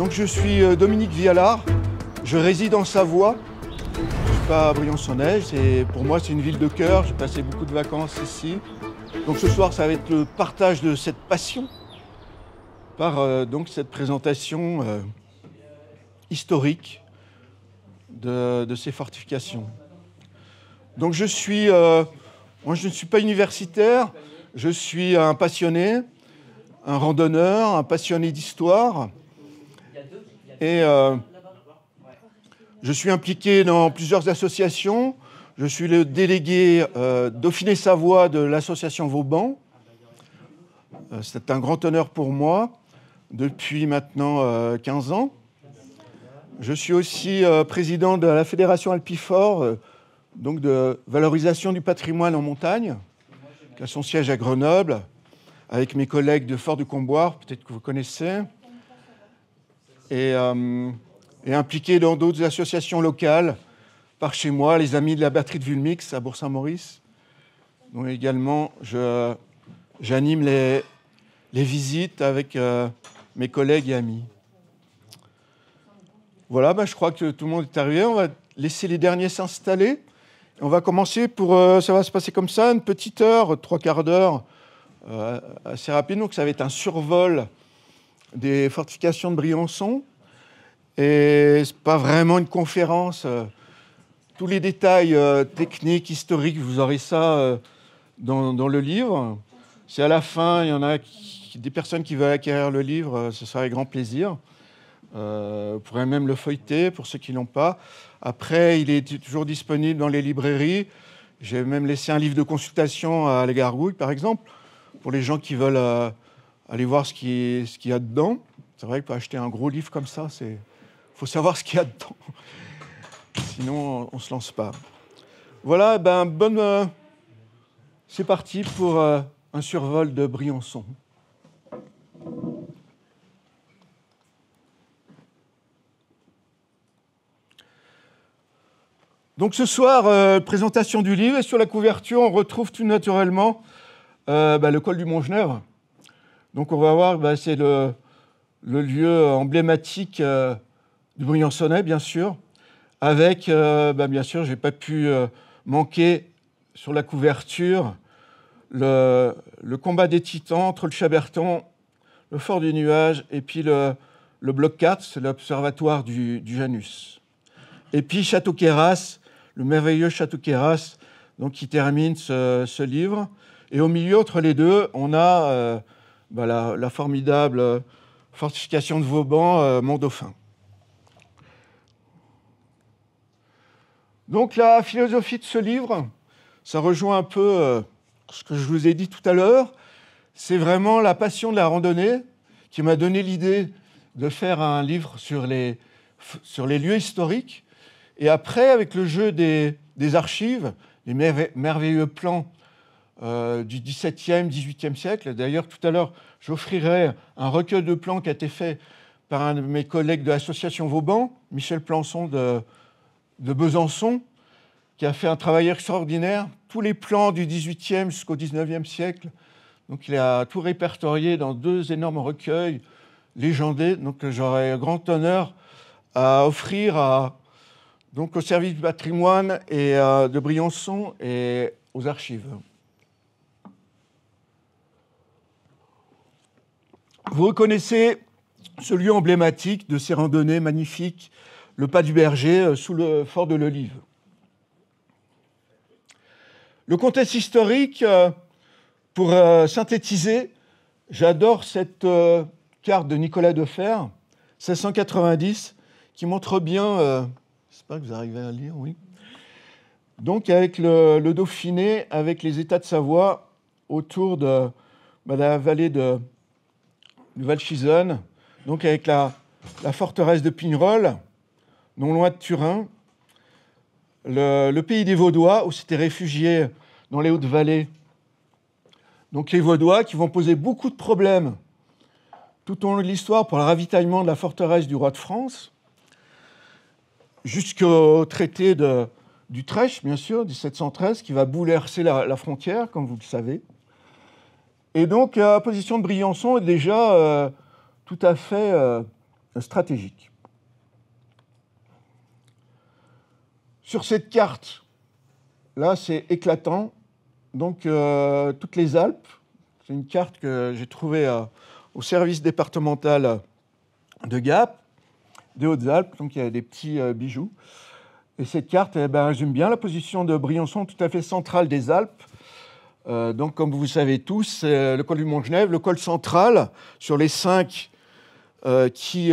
Donc je suis Dominique Vialard, je réside en Savoie. Je ne suis pas à Briançonnais, pour moi c'est une ville de cœur, j'ai passé beaucoup de vacances ici. Donc ce soir ça va être le partage de cette passion par donc cette présentation historique de ces fortifications. Donc moi je ne suis pas universitaire, je suis un passionné, un randonneur, un passionné d'histoire. Et je suis impliqué dans plusieurs associations. Je suis le délégué Dauphiné-Savoie de l'association Vauban. C'est un grand honneur pour moi depuis maintenant 15 ans. Je suis aussi président de la Fédération Alpifort, donc de valorisation du patrimoine en montagne, qui a son siège à Grenoble, avec mes collègues de Fort-de-Comboire, peut-être que vous connaissez, et impliqué dans d'autres associations locales, par chez moi, les Amis de la batterie de Vulmix à Bourg-Saint-Maurice, dont également j'anime les visites avec mes collègues et amis. Voilà, je crois que tout le monde est arrivé. On va laisser les derniers s'installer. On va commencer ça va se passer comme ça, une petite heure, 3/4 d'heure, assez rapide. Donc ça va être un survol des fortifications de Briançon. Et ce n'est pas vraiment une conférence. Tous les détails techniques, historiques, vous aurez ça dans le livre. Si à la fin, il y en a des personnes qui veulent acquérir le livre, ce sera avec grand plaisir. Vous pourrez même le feuilleter pour ceux qui ne l'ont pas. Après, il est toujours disponible dans les librairies. J'ai même laissé un livre de consultation à Les Gargouilles, par exemple, pour les gens qui veulent aller voir ce qu'il y a dedans. C'est vrai que pour acheter un gros livre comme ça, il faut savoir ce qu'il y a dedans. Sinon, on ne se lance pas. Voilà, c'est parti pour un survol de Briançon. Donc ce soir, présentation du livre, et sur la couverture, on retrouve tout naturellement le col du Montgenèvre. Donc on va voir, c'est le lieu emblématique du Briançonnais, bien sûr, avec, bien sûr, je n'ai pas pu manquer sur la couverture le combat des titans entre le Chaberton, le fort du Nuage, et puis le bloc 4, c'est l'observatoire du Janus. Et puis Château-Queyras, le merveilleux Château-Queyras, donc qui termine ce livre. Et au milieu, entre les deux, on a la formidable fortification de Vauban, Mont-Dauphin. Donc la philosophie de ce livre, ça rejoint un peu ce que je vous ai dit tout à l'heure. C'est vraiment la passion de la randonnée qui m'a donné l'idée de faire un livre sur les lieux historiques. Et après, avec le jeu des archives, les merveilleux plans du XVIIe, XVIIIe siècle. D'ailleurs, tout à l'heure, j'offrirai un recueil de plans qui a été fait par un de mes collègues de l'association Vauban, Michel Plançon de Besançon, qui a fait un travail extraordinaire. Tous les plans du XVIIIe jusqu'au XIXe siècle. Donc, il a tout répertorié dans 2 énormes recueils légendés. Donc, j'aurai grand honneur à offrir au service du patrimoine et de Briançon et aux archives. Vous reconnaissez ce lieu emblématique de ces randonnées magnifiques, le Pas du Berger, sous le fort de l'Olive. Le contexte historique, pour synthétiser, j'adore cette carte de Nicolas Defer, 1690, qui montre bien... J'espère que vous arrivez à lire, oui. Donc, avec le Dauphiné, avec les États de Savoie, autour de la vallée de Valchisonne, donc avec la forteresse de Pignerol, non loin de Turin, le pays des Vaudois, où s'étaient réfugiés dans les Hautes-Vallées. Donc, les Vaudois qui vont poser beaucoup de problèmes tout au long de l'histoire pour le ravitaillement de la forteresse du roi de France, jusqu'au traité d'Utrecht, bien sûr, 1713, qui va bouleverser la frontière, comme vous le savez. Et donc, la position de Briançon est déjà tout à fait stratégique. Sur cette carte, là, c'est éclatant. Donc, toutes les Alpes, c'est une carte que j'ai trouvée au service départemental de Gap, des Hautes-Alpes. Donc, il y a des petits bijoux. Et cette carte résume bien la position de Briançon, tout à fait centrale des Alpes. Donc, comme vous le savez tous, c'est le col du Mont-Genèvre, le col central sur les 5 qui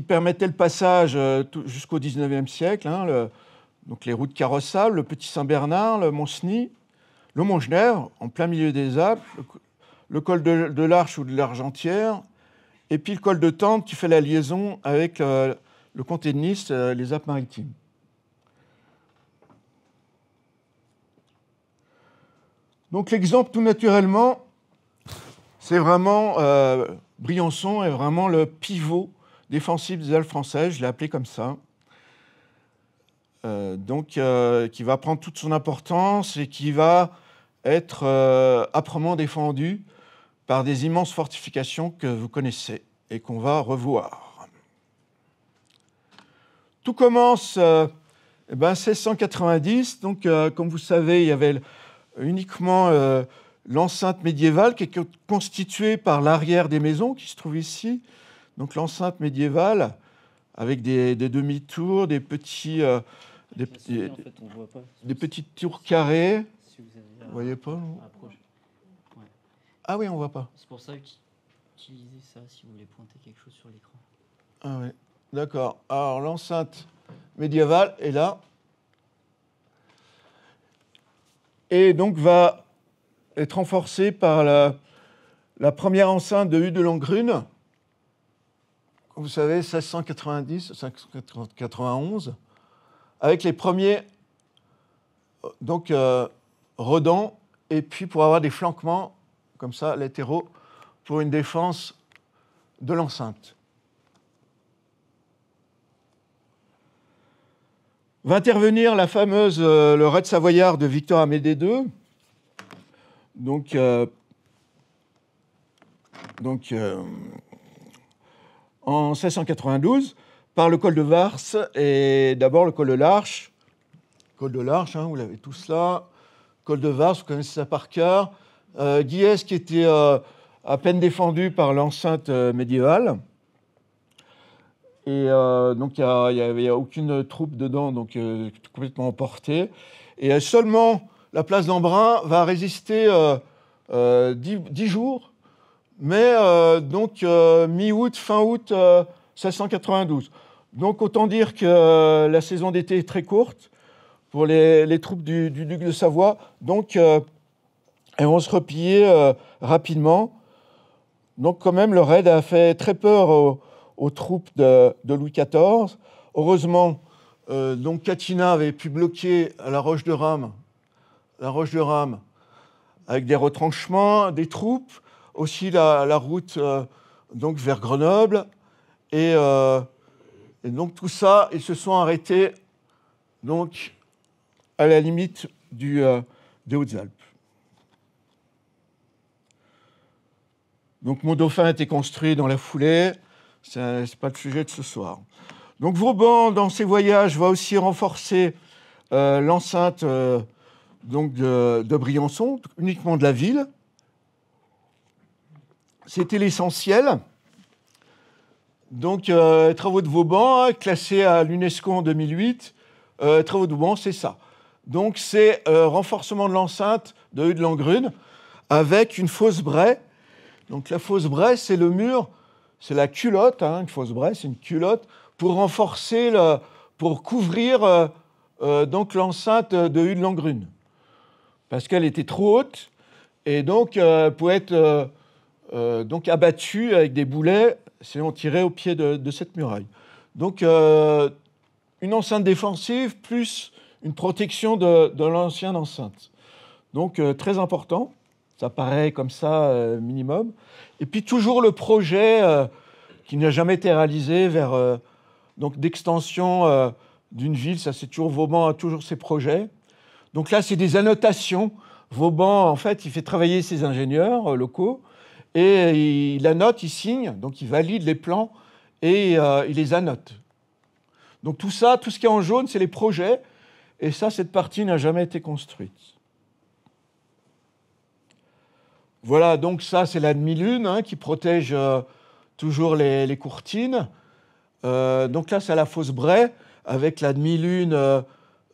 permettait le passage jusqu'au XIXe siècle. Donc les routes carrossables, le Petit Saint-Bernard, le Mont-Cenis, le Mont-Genèvre, en plein milieu des Alpes, le col de l'Arche ou de l'Argentière, et puis le col de Tende qui fait la liaison avec le comté de Nice, les Alpes-Maritimes. Donc l'exemple, tout naturellement, c'est vraiment Briançon est vraiment le pivot défensif des Alpes françaises, je l'ai appelé comme ça. Qui va prendre toute son importance et qui va être âprement défendu par des immenses fortifications que vous connaissez et qu'on va revoir. Tout commence 1690. Donc, comme vous savez, il y avait uniquement l'enceinte médiévale qui est constituée par l'arrière des maisons qui se trouve ici. Donc, l'enceinte médiévale avec des demi-tours, des petits... des petites tours carrées. Si vous voyez pas, non ? Ouais. Ah oui, on voit pas. C'est pour ça qu'utiliser ça si vous voulez pointer quelque chose sur l'écran. Ah oui, d'accord. Alors l'enceinte médiévale est là. Et donc va être renforcée par la première enceinte de Hue de Langrune. Vous savez, 1690, 1691. Avec les premiers redans, et puis pour avoir des flanquements, comme ça, latéraux, pour une défense de l'enceinte. Va intervenir la fameuse, le raid savoyard de Victor Amédée II, en 1692, par le col de Vars et d'abord le col de l'Arche. Col de l'Arche, vous l'avez tous là. Col de Vars, vous connaissez ça par cœur. Guiès qui était à peine défendu par l'enceinte médiévale. Et donc, il n'y avait aucune troupe dedans, donc complètement emporté. Et seulement la place d'Embrun va résister 10 jours, mais mi-août, fin août 1692. Donc, autant dire que la saison d'été est très courte pour les troupes du duc de Savoie. Donc, elles vont se replier rapidement. Donc, quand même, le raid a fait très peur aux troupes de Louis XIV. Heureusement, Catinat avait pu bloquer la Roche de Rame avec des retranchements, des troupes, aussi la route vers Grenoble. Et donc tout ça, ils se sont arrêtés à la limite des Hautes-Alpes. Donc Mont-Dauphin a été construit dans la foulée. Ce n'est pas le sujet de ce soir. Donc Vauban, dans ses voyages, va aussi renforcer l'enceinte de Briançon, uniquement de la ville. C'était l'essentiel. Donc, travaux de Vauban, classés à l'UNESCO en 2008. Travaux de Vauban, c'est ça. Donc, c'est renforcement de l'enceinte de Hue de Langrune avec une fausse braie. Donc, la fausse braie, c'est le mur, c'est la culotte. Une fausse braie, c'est une culotte pour renforcer, pour couvrir l'enceinte de Hue de Langrune. Parce qu'elle était trop haute et donc pouvait être abattue avec des boulets si on tirait au pied de cette muraille. Donc, une enceinte défensive plus une protection de l'ancienne enceinte. Donc, très important. Ça paraît comme ça, minimum. Et puis, toujours le projet qui n'a jamais été réalisé d'extension d'une ville. Ça, c'est toujours Vauban a toujours ses projets. Donc là, c'est des annotations. Vauban, en fait, il fait travailler ses ingénieurs locaux et il annote, il signe, donc il valide les plans et il les annote. Donc tout ça, tout ce qui est en jaune, c'est les projets, et ça, cette partie n'a jamais été construite. Voilà, donc ça, c'est la demi-lune qui protège toujours les courtines. Donc là, c'est la fosse Bray, avec la demi-lune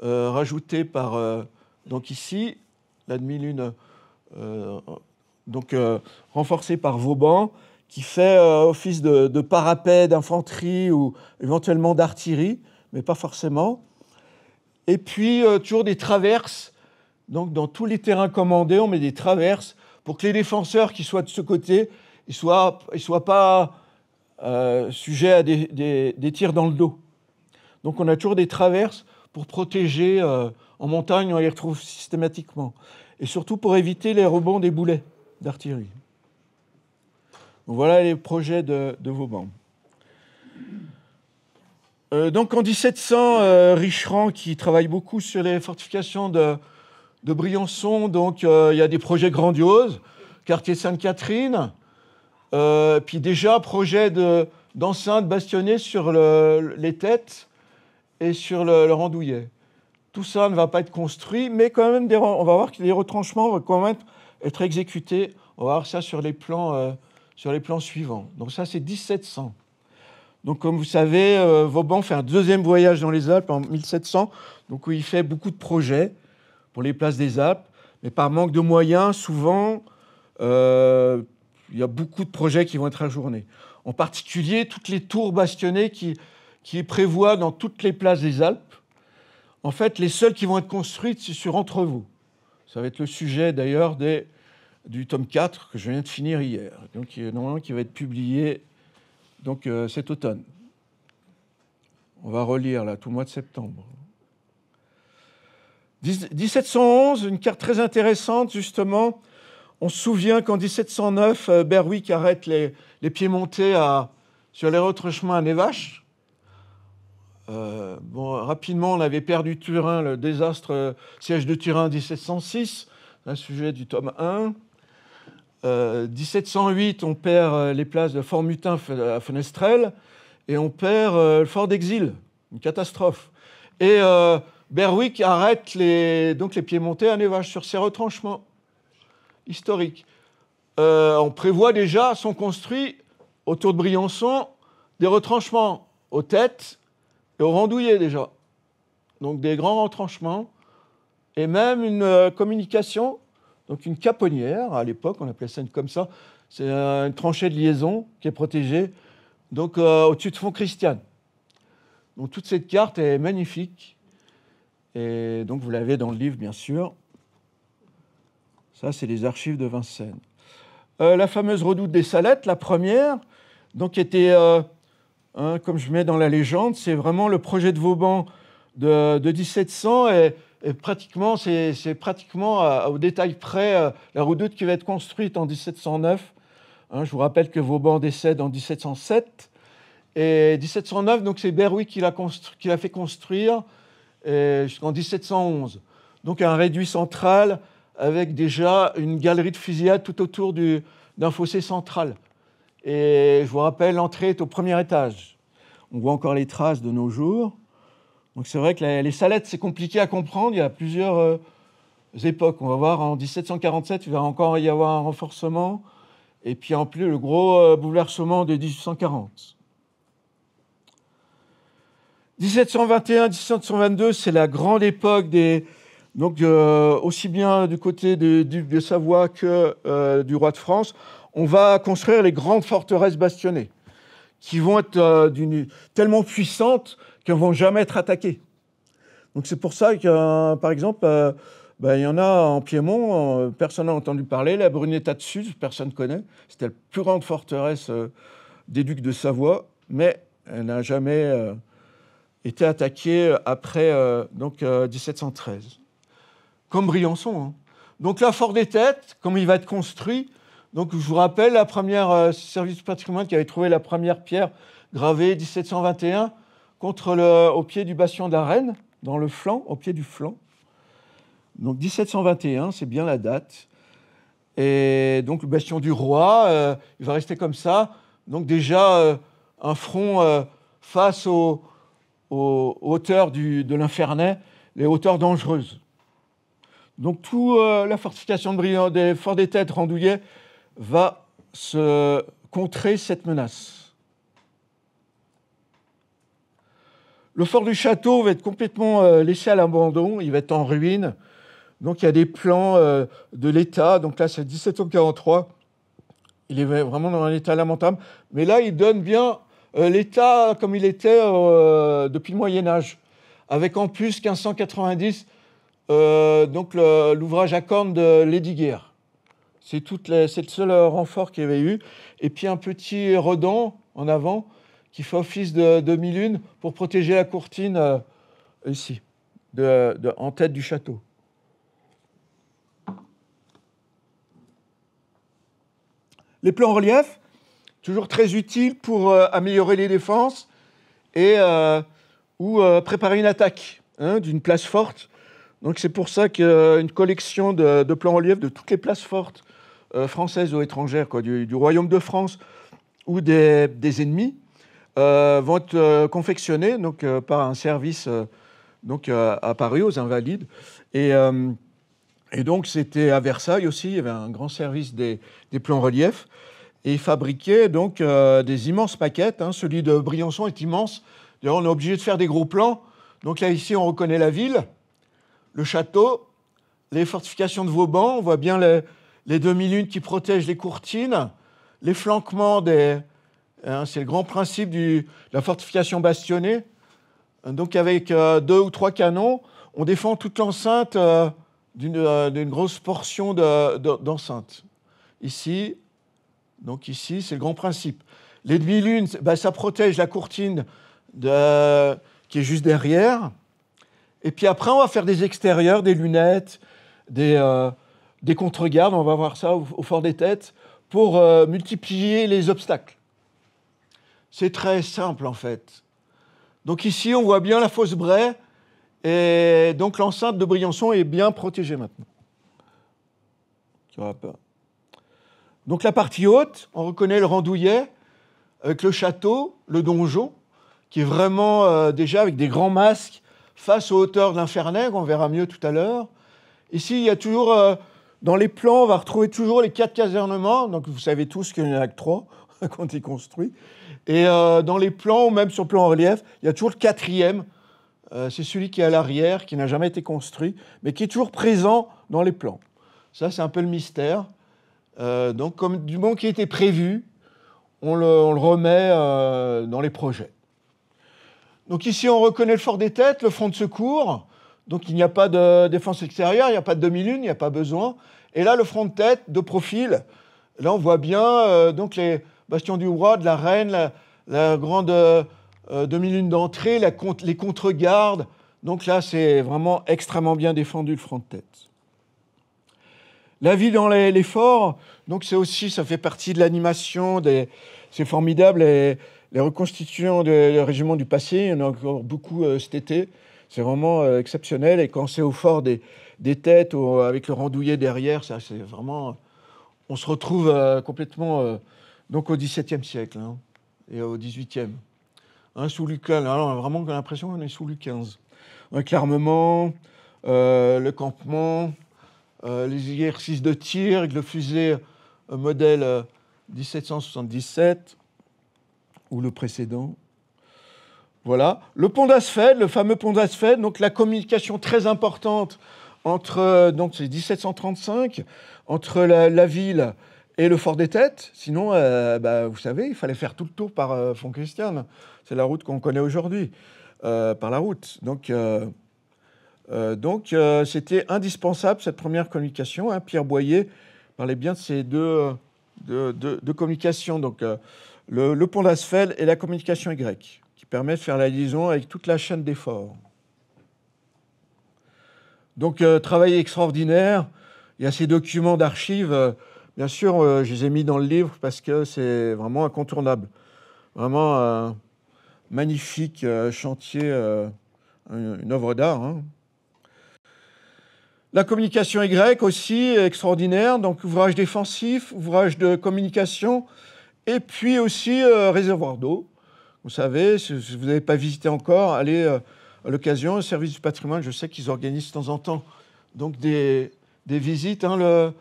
rajoutée par... donc ici, la demi-lune renforcée par Vauban, qui fait office de parapet d'infanterie ou éventuellement d'artillerie, mais pas forcément. Et puis, toujours des traverses. Donc, dans tous les terrains commandés, on met des traverses pour que les défenseurs qui soient de ce côté ne soient pas sujets à des tirs dans le dos. Donc, on a toujours des traverses pour protéger. En montagne, on les retrouve systématiquement. Et surtout pour éviter les rebonds des boulets d'artillerie. Donc, voilà les projets de Vauban. Donc en 1700, Richerand, qui travaille beaucoup sur les fortifications de Briançon, donc il y a des projets grandioses, quartier Sainte-Catherine, puis déjà projet d'enceinte bastonnée sur les têtes et sur le Randouillet. Tout ça ne va pas être construit, mais quand même, on va voir que les retranchements vont quand même être exécutés. On va voir ça sur les plans suivants. Donc ça, c'est 1700. Donc, comme vous savez, Vauban fait un deuxième voyage dans les Alpes en 1700, donc où il fait beaucoup de projets pour les places des Alpes, mais par manque de moyens, souvent, il y a beaucoup de projets qui vont être ajournés. En particulier, toutes les tours bastionnées qui prévoient dans toutes les places des Alpes. En fait, les seules qui vont être construites, c'est sur Entrevaux. Ça va être le sujet, d'ailleurs, du tome 4 que je viens de finir hier, donc normalement qui va être publié cet automne. On va relire là tout le mois de septembre. 1711, une carte très intéressante justement. On se souvient qu'en 1709, Berwick arrête les Piémontais sur les retranchements à Névache. Rapidement, on avait perdu Turin, le désastre siège de Turin en 1706, un sujet du tome 1. 1708, on perd les places de Fort-Mutin à Fenestrelle et on perd le fort d'Exil, une catastrophe. Et Berwick arrête les Piémontais à Névache sur ses retranchements historiques. On prévoit déjà, sont construits autour de Briançon des retranchements aux têtes et au Randouillet déjà. Donc des grands retranchements et même une communication. Donc une caponnière, à l'époque, on appelait ça comme ça. C'est une tranchée de liaison qui est protégée, donc au-dessus de Font-Christiane. Donc toute cette carte est magnifique. Et donc vous l'avez dans le livre, bien sûr. Ça, c'est les archives de Vincennes. La fameuse redoute des Salettes, la première, donc était, comme je mets dans la légende, c'est vraiment le projet de Vauban de 1700 et pratiquement, c'est pratiquement au détail près la redoute qui va être construite en 1709. Je vous rappelle que Vauban décède en 1707. Et 1709, donc c'est Berwick qui l'a fait construire jusqu'en 1711. Donc un réduit central avec déjà une galerie de fusillade tout autour d'un fossé central. Et je vous rappelle, l'entrée est au premier étage. On voit encore les traces de nos jours. Donc c'est vrai que les Salettes, c'est compliqué à comprendre. Il y a plusieurs époques. On va voir en 1747, il va encore y avoir un renforcement. Et puis en plus, le gros bouleversement de 1840. 1721-1722, c'est la grande époque aussi bien du côté du duc de Savoie que du roi de France. On va construire les grandes forteresses bastionnées qui vont être tellement puissantes qu'elles ne vont jamais être attaquées. Donc c'est pour ça que, par exemple, il y en a en Piémont, personne n'a entendu parler, la Brunetta de Suse, personne ne connaît. C'était la plus grande forteresse des ducs de Savoie, mais elle n'a jamais été attaquée après 1713. Comme Briançon. Donc là, Fort des Têtes, comme il va être construit, donc je vous rappelle, la première service du patrimoine qui avait trouvé la première pierre gravée 1721 au pied du bastion d'Arène, dans le flanc, au pied du flanc. Donc 1721, c'est bien la date. Et donc le bastion du roi, il va rester comme ça. Donc déjà un front face aux hauteurs de l'Infernais, les hauteurs dangereuses. Donc toute la fortification des forts des Têtes Randouillet va se contrer cette menace. Le fort du château va être complètement laissé à l'abandon, il va être en ruine. Donc il y a des plans de l'État, donc là c'est 1743, il est vraiment dans un état lamentable, mais là il donne bien l'État comme il était depuis le Moyen-Âge, avec en plus 1590 donc l'ouvrage à cornes de Lesdiguières. C'est le seul renfort qu'il y avait eu. Et puis un petit redent en avant qui fait office de demi-lune pour protéger la courtine ici, en tête du château. Les plans relief, toujours très utiles pour améliorer les défenses et ou préparer une attaque d'une place forte. Donc c'est pour ça qu'une collection de plans relief de toutes les places fortes françaises ou étrangères, du Royaume de France ou des ennemis, vont être confectionnés donc, par un service à Paris, aux Invalides. Et donc c'était à Versailles aussi, il y avait un grand service des plans relief. Et ils fabriquaient donc des immenses maquettes. Celui de Briançon est immense. D'ailleurs, on est obligé de faire des gros plans. Donc là, ici, on reconnaît la ville, le château, les fortifications de Vauban. On voit bien les demi-lunes qui protègent les courtines, les flanquements c'est le grand principe de la fortification bastonnée. Donc avec 2 ou 3 canons, on défend toute l'enceinte d'une grosse portion d'enceinte. Ici, c'est le grand principe. Les demi-lunes, ça protège la courtine qui est juste derrière. Et puis après, on va faire des extérieurs, des lunettes, des contre-gardes. On va voir ça au Fort des Têtes pour multiplier les obstacles. C'est très simple, en fait. Donc ici, on voit bien la fosse Bray. Et donc l'enceinte de Briançon est bien protégée maintenant. Tu n'auras pas. Donc la partie haute, on reconnaît le Randouillet avec le château, le donjon, qui est vraiment déjà avec des grands masques face aux hauteurs de l'Infernais, on verra mieux tout à l'heure. Ici, il y a toujours, dans les plans, on va retrouver toujours les 4 casernements. Donc vous savez tous qu'il n'y en a que 3 quand il est construit. Et dans les plans, ou même sur le plan en relief, il y a toujours le 4e. C'est celui qui est à l'arrière, qui n'a jamais été construit, mais qui est toujours présent dans les plans. Ça, c'est un peu le mystère. Donc, comme du moment qui était prévu, on le remet dans les projets. Donc ici, on reconnaît le fort des Têtes, le front de secours. Donc il n'y a pas de défense extérieure, il n'y a pas de demi-lune, il n'y a pas besoin. Et là, le front de tête, de profil, là, on voit bien donc les bastions du roi, de la reine, la grande demi-lune d'entrée, les contre-gardes. Donc là, c'est vraiment extrêmement bien défendu, le front de tête. La vie dans les forts, donc ça fait partie de l'animation, c'est formidable, les reconstitutions des régiments du passé, il y en a encore beaucoup cet été, c'est vraiment exceptionnel, et quand c'est au fort des Têtes, avec le Randouillet derrière, ça c'est vraiment, on se retrouve complètement donc au XVIIe siècle et au XVIIIe. Sous Louis XV, alors on a vraiment l'impression qu'on est sous Louis XV. Avec l'armement, le campement, les exercices de tir avec le fusée modèle 1777 ou le précédent. Voilà. Le pont d'Asfeld, le fameux pont d'Asfeld, donc la communication très importante entre, donc c'est 1735, entre la ville et le fort des Têtes. Sinon, vous savez, il fallait faire tout le tour par Font-Christiane. C'est la route qu'on connaît aujourd'hui, par la route. Donc, c'était indispensable, cette première communication. Pierre Boyer parlait bien de ces deux communications, donc le pont d'Asfeld et la communication Y, qui permet de faire la liaison avec toute la chaîne des forts. Donc, travail extraordinaire. Il y a ces documents d'archives. Bien sûr, je les ai mis dans le livre parce que c'est vraiment incontournable. Vraiment magnifique chantier, une œuvre d'art. La communication Y aussi, extraordinaire. Donc, ouvrage défensif, ouvrage de communication, et puis aussi réservoir d'eau. Vous savez, si vous n'avez pas visité encore, allez à l'occasion, au service du patrimoine, je sais qu'ils organisent de temps en temps donc des visites. Hein,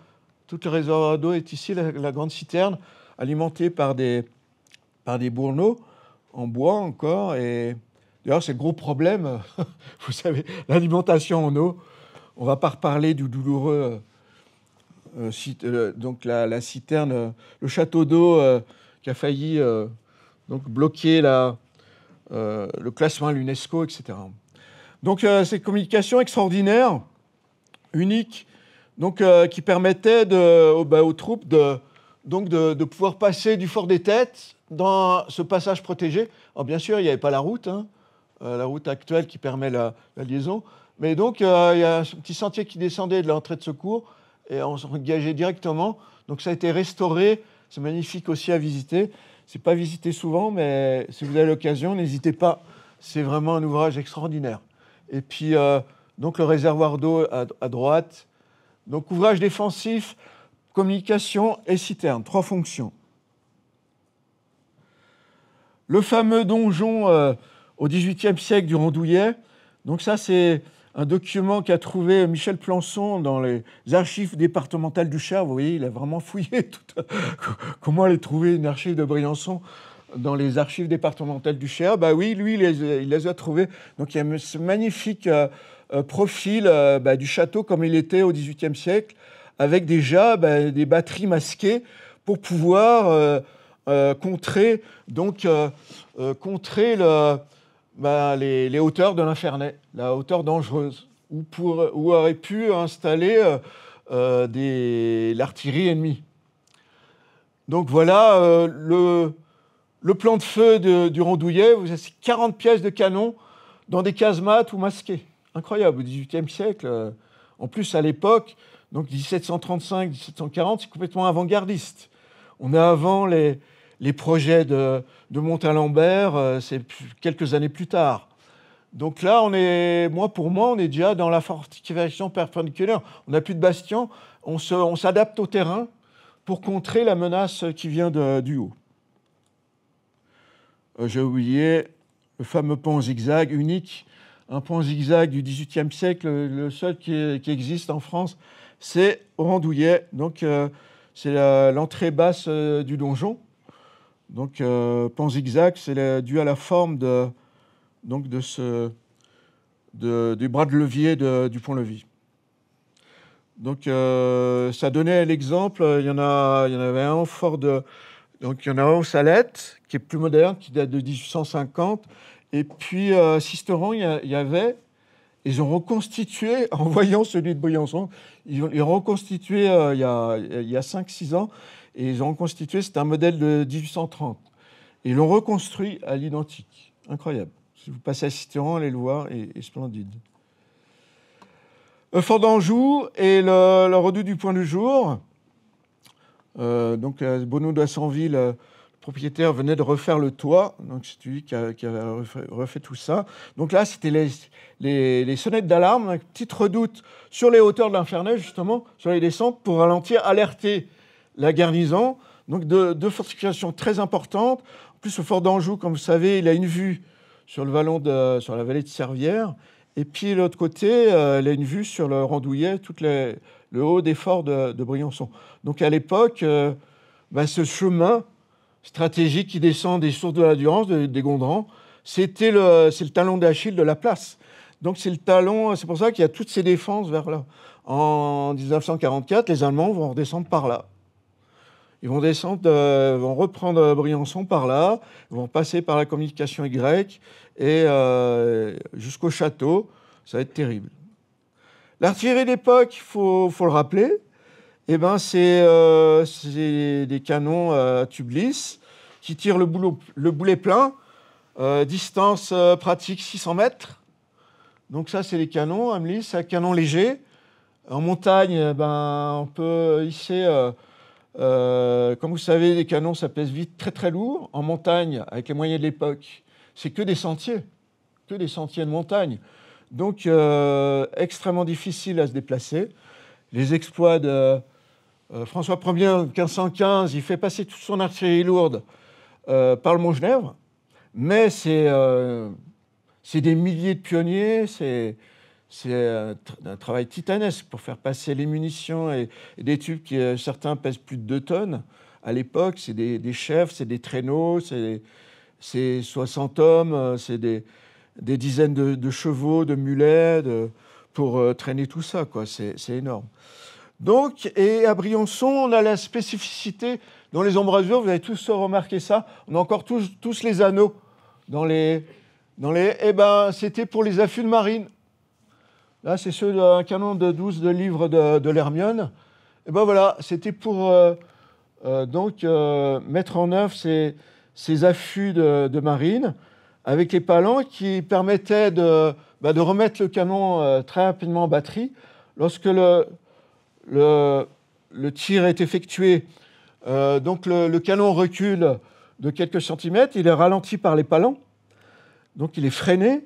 tout le réservoir d'eau est ici, la grande citerne, alimentée par des bourneaux en bois encore. Et d'ailleurs, c'est le gros problème, vous savez, l'alimentation en eau. On ne va pas reparler du douloureux, donc la citerne, le château d'eau qui a failli donc bloquer le classement à l'UNESCO, etc. Donc, ces communications extraordinaires, uniques, donc, qui permettaient aux troupes de pouvoir passer du Fort des Têtes dans ce passage protégé. Alors, bien sûr, il n'y avait pas la route, hein, la route actuelle qui permet la liaison. Mais donc, il y a un petit sentier qui descendait de l'entrée de secours et on s'engageait directement. Donc, ça a été restauré. C'est magnifique aussi à visiter. Ce n'est pas visité souvent, mais si vous avez l'occasion, n'hésitez pas. C'est vraiment un ouvrage extraordinaire. Et puis, donc, le réservoir d'eau à droite. Donc, ouvrage défensif, communication et citerne. 3 fonctions. Le fameux donjon au XVIIIe siècle du Rondouillet. Donc, ça, c'est un document qu'a trouvé Michel Plançon dans les archives départementales du Cher. Vous voyez, il a vraiment fouillé comment aller trouver une archive de Briançon dans les archives départementales du Cher. Bah oui, lui, il les a trouvées. Donc, il y a ce magnifique profil du château comme il était au XVIIIe siècle, avec déjà des batteries masquées pour pouvoir contrer les hauteurs de l'Infernet, la hauteur dangereuse, où aurait pu installer l'artillerie ennemie. Donc voilà le plan de feu du Rondouillet. Vous avez 40 pièces de canon dans des casemates ou masquées. Incroyable, au XVIIIe siècle. En plus, à l'époque, donc 1735-1740, c'est complètement avant-gardiste. On est avant les projets de Montalembert, c'est quelques années plus tard. Donc là, pour moi, on est déjà dans la fortification perpendiculaire. On n'a plus de bastion, on s'adapte au terrain pour contrer la menace qui vient du haut. J'ai oublié le fameux pont zigzag unique. Un pont zigzag du XVIIIe siècle, le seul qui existe en France, c'est au Rondouillet. Donc, c'est l'entrée basse du donjon. Donc, pont zigzag, c'est dû à la forme du bras de levier du pont-levis. Donc, ça donnait l'exemple. Il y en avait un au fort donc, il y en a un au Salette, qui est plus moderne, qui date de 1850. Et puis, Sisteron, ils ont reconstitué, en voyant celui de Briançon, ils ont reconstitué il y a 5-6 ans, et ils ont reconstitué, c'est un modèle de 1830. Et ils l'ont reconstruit à l'identique. Incroyable. Si vous passez à Sisteron, allez le voir, est splendide. Fort d'Anjou et le redout du Point du Jour. Donc, Bonneau d'Assonville, le propriétaire, venait de refaire le toit. Donc, c'est lui qui a refait tout ça. Donc là, c'était les sonnettes d'alarme, une petite redoute sur les hauteurs de l'Infernet, justement, sur les descentes, pour ralentir, alerter la garnison. Donc, deux fortifications très importantes. En plus, le fort d'Anjou, comme vous savez, il a une vue sur le vallon sur la vallée de Servières. Et puis, de l'autre côté, il a une vue sur le Rondouillet, le haut des forts de Briançon. Donc, à l'époque, ce chemin stratégique qui descend des sources de la Durance, des Gondrans, c'est le talon d'Achille de la place. Donc, c'est pour ça qu'il y a toutes ces défenses vers là. En 1944, les Allemands vont redescendre par là. Ils vont vont reprendre Briançon par là, ils vont passer par la communication Y et jusqu'au château. Ça va être terrible. L'artillerie d'époque, il faut le rappeler, c'est des canons à tube lisse qui tirent le boulet plein, distance pratique 600 mètres. Donc ça, c'est les canons. Amelis, c'est un canon léger. En montagne, on peut hisser... comme vous savez, les canons, ça pèse vite très très lourd. En montagne, avec les moyens de l'époque, c'est que des sentiers de montagne. Donc, extrêmement difficile à se déplacer. Les exploits de François Ier, en 1515, il fait passer toute son artillerie lourde par le Mont-Genèvre. Mais c'est des milliers de pionniers, c'est un travail titanesque pour faire passer les munitions et des tubes qui, certains pèsent plus de 2 tonnes. À l'époque, c'est des chefs, c'est des traîneaux, c'est 60 hommes, c'est des dizaines de chevaux, de mulets pour traîner tout ça, quoi. C'est énorme. Donc, et à Briançon, on a la spécificité dans les embrasures, vous avez tous remarqué ça, on a encore tous les anneaux dans les eh ben, c'était pour les affûts de marine. Là, c'est ceux d'un canon de 12 de livres de l'Hermione. Et ben voilà, c'était pour mettre en œuvre ces affûts de marine avec les palans qui permettaient de remettre le canon très rapidement en batterie. Lorsque le tir est effectué, donc le canon recule de quelques centimètres, il est ralenti par les palans, donc il est freiné,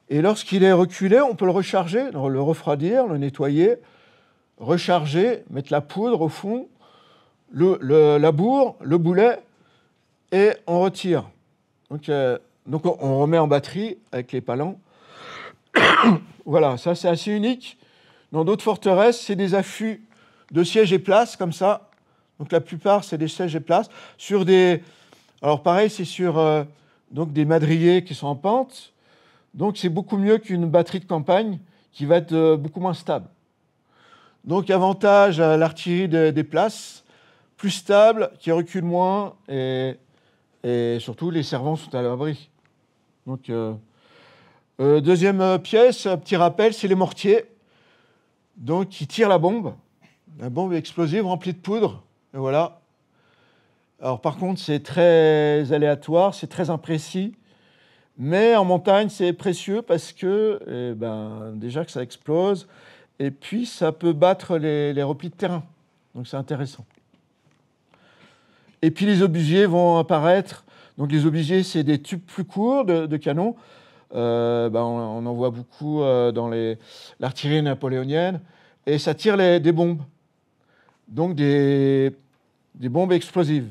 et lorsqu'il est reculé, on peut le recharger, le refroidir, le nettoyer, recharger, mettre la poudre au fond, la bourre, le boulet, et on retire. Donc on remet en batterie avec les palans. Voilà, ça c'est assez unique. Dans d'autres forteresses, c'est des affûts de sièges et places, comme ça. Donc la plupart, c'est des sièges et places. Alors pareil, c'est sur donc des madriers qui sont en pente. Donc c'est beaucoup mieux qu'une batterie de campagne qui va être beaucoup moins stable. Donc avantage à l'artillerie des places, plus stable, qui recule moins, et surtout les servants sont à l'abri. Donc deuxième pièce, petit rappel, c'est les mortiers. Donc qui tirent la bombe. La bombe est explosive, remplie de poudre. Et voilà. Alors par contre, c'est très aléatoire, c'est très imprécis. Mais en montagne, c'est précieux parce que déjà que ça explose, et puis ça peut battre les replis de terrain. Donc c'est intéressant. Et puis les obusiers vont apparaître. Donc les obusiers, c'est des tubes plus courts de canon. On en voit beaucoup dans l'artillerie napoléonienne. Et ça tire des bombes. Donc des bombes explosives.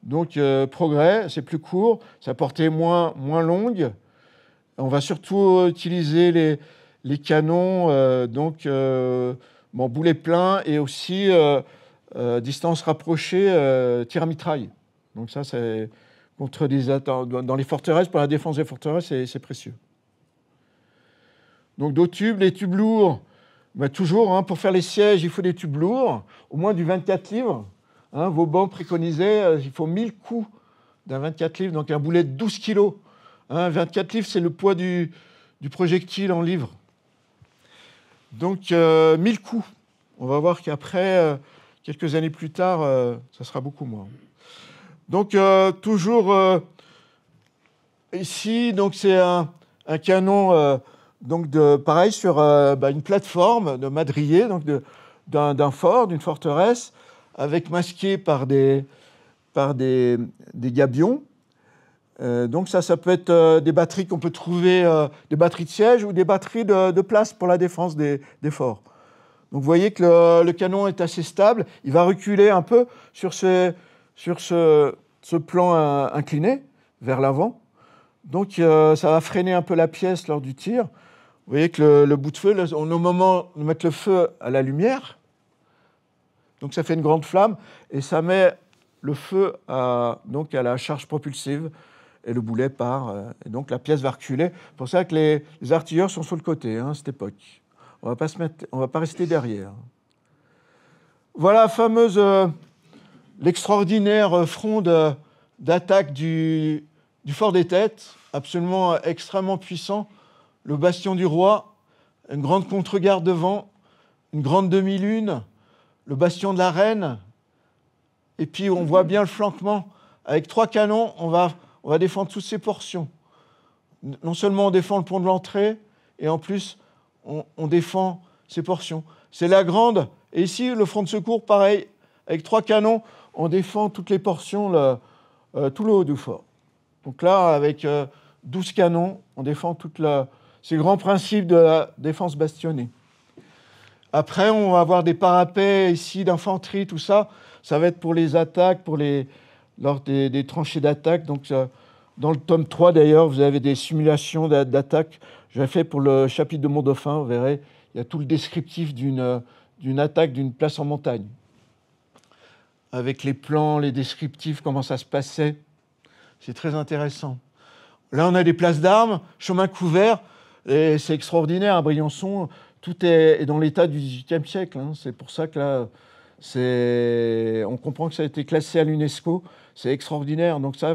Donc progrès, c'est plus court, sa portée est moins longue. On va surtout utiliser les canons, boulet plein et aussi distance rapprochée, tir à mitraille. Donc ça, c'est contre dans les forteresses, pour la défense des forteresses, c'est précieux. Donc d'autres tubes, les tubes lourds, toujours, pour faire les sièges, il faut des tubes lourds, au moins du 24 livres. Vauban préconisait, il faut 1000 coups d'un 24 livres, donc un boulet de 12 kilos. 24 livres, c'est le poids du projectile en livres. Donc 1000 coups. On va voir qu'après, quelques années plus tard, ça sera beaucoup moins. Donc toujours ici, donc c'est un canon pareil sur une plateforme de madrier, donc d'un fort, d'une forteresse, avec masqué par des gabions. Donc ça peut être des batteries qu'on peut trouver, des batteries de siège ou des batteries de place pour la défense des forts. Donc vous voyez que le canon est assez stable. Il va reculer un peu sur ce plan incliné vers l'avant. Donc ça va freiner un peu la pièce lors du tir. Vous voyez que le bout de feu, au moment de mettre le feu à la lumière, donc ça fait une grande flamme et ça met le feu à la charge propulsive et le boulet part. Et donc la pièce va reculer. C'est pour ça que les artilleurs sont sur le côté à cette époque. On va pas rester derrière. Voilà l'extraordinaire front d'attaque du fort des Têtes, absolument extrêmement puissant. Le bastion du roi, une grande contre-garde devant, une grande demi-lune, le bastion de la Reine, et puis on voit bien le flanquement. Avec 3 canons, on va défendre toutes ces portions. Non seulement on défend le pont de l'entrée, et en plus, on défend ces portions. C'est la grande, et ici, le front de secours, pareil, avec 3 canons, on défend toutes les portions, tout le haut du fort. Donc là, avec 12 canons, on défend c'est le grand principe de la défense bastionnée. Après, on va avoir des parapets ici d'infanterie, tout ça. Ça va être pour les attaques, lors des tranchées d'attaque. Donc, Dans le tome 3, d'ailleurs, vous avez des simulations d'attaque. J'ai fait pour le chapitre de Mont-Dauphin, vous verrez, il y a tout le descriptif d'une attaque d'une place en montagne. Avec les plans, les descriptifs, comment ça se passait. C'est très intéressant. Là, on a des places d'armes, chemin couvert, et c'est extraordinaire à Briançon. Tout est dans l'état du XVIIIe siècle. Hein. C'est pour ça que là, on comprend que ça a été classé à l'UNESCO. C'est extraordinaire. Donc ça,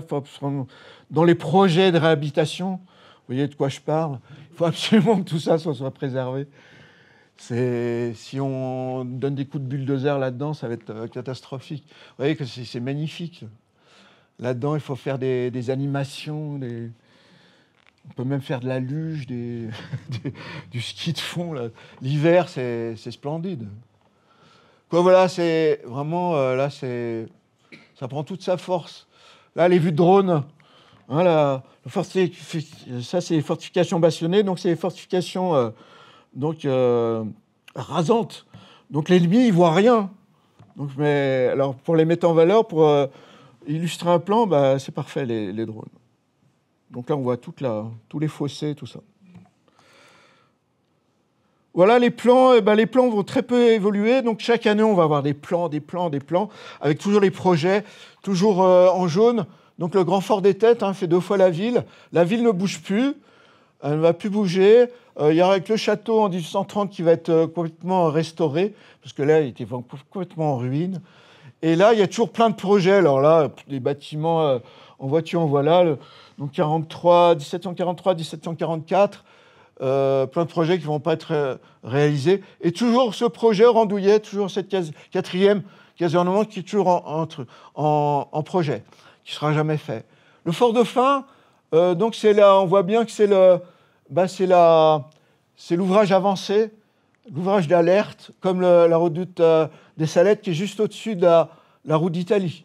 dans les projets de réhabilitation, vous voyez de quoi je parle, il faut absolument que tout ça soit préservé. Si on donne des coups de bulldozer là-dedans, ça va être catastrophique. Vous voyez que c'est magnifique. Là-dedans, il faut faire des animations, on peut même faire de la luge, du ski de fond. Là. L'hiver, c'est splendide. Quoi, voilà, c'est vraiment, là, ça prend toute sa force. Là, les vues de drone, hein, ça, c'est les fortifications bastionnées, donc c'est les fortifications rasantes. Donc l'ennemi, il voit rien. Donc, alors, pour les mettre en valeur, pour illustrer un plan, c'est parfait, les drones. Donc là, on voit tous les fossés, tout ça. Voilà les plans. Les plans vont très peu évoluer. Donc chaque année, on va avoir des plans, avec toujours les projets, toujours en jaune. Donc le Grand Fort des Têtes fait 2 fois la ville. La ville ne bouge plus. Elle ne va plus bouger. Il y aura que le château en 1830 qui va être complètement restauré, parce que là, il était complètement en ruine. Et là, il y a toujours plein de projets. Alors là, des bâtiments en voiture, on voit là. Donc 1743, 1744. Plein de projets qui ne vont pas être réalisés. Et toujours ce projet Randouillet, toujours cette quatrième casernement qui est toujours en projet, qui ne sera jamais fait. Le Fort Dauphin, donc c'est là, on voit bien que c'est l'ouvrage avancé, l'ouvrage d'alerte, comme la redoute des Salettes qui est juste au-dessus de la route d'Italie.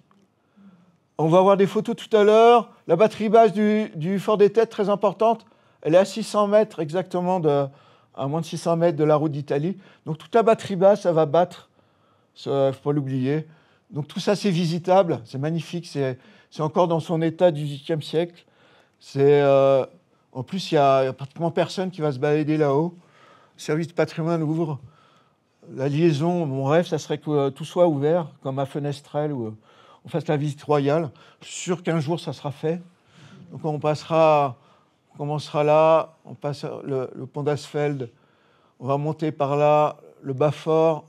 On va voir des photos tout à l'heure. La batterie basse du Fort des Têtes, très importante, elle est à 600 mètres exactement, à moins de 600 mètres de la route d'Italie. Donc toute la batterie basse, ça va battre, il ne faut pas l'oublier. Donc tout ça, c'est visitable, c'est magnifique, c'est encore dans son état du XVIIIe siècle. En plus, il n'y a pratiquement personne qui va se balader là-haut. Le service de patrimoine ouvre. La liaison, mon rêve, ça serait que tout soit ouvert, comme à Fenestrelle, où on fasse la visite royale. Je suis sûr qu'un jour, ça sera fait. Donc on commencera là, on passe le pont d'Asfeld, on va monter par là, le bas-fort,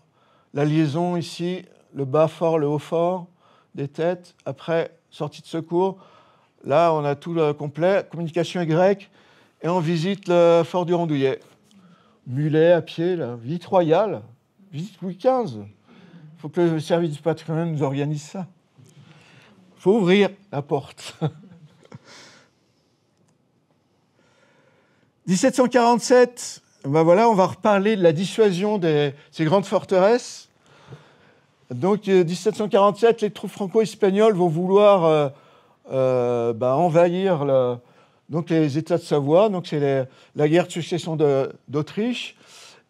la liaison ici, le bas-fort, le haut-fort des Têtes. Après, sortie de secours. Là, on a tout le complet, communication Y, et on visite le fort du Randouillet. Mulet à pied, là, visite royale, visite Louis XV. Il faut que le service du patrimoine nous organise ça. Il faut ouvrir la porte. 1747, voilà, on va reparler de la dissuasion de ces grandes forteresses. Donc, 1747, les troupes franco-espagnoles vont vouloir envahir donc les États de Savoie. Donc, c'est la guerre de succession d'Autriche.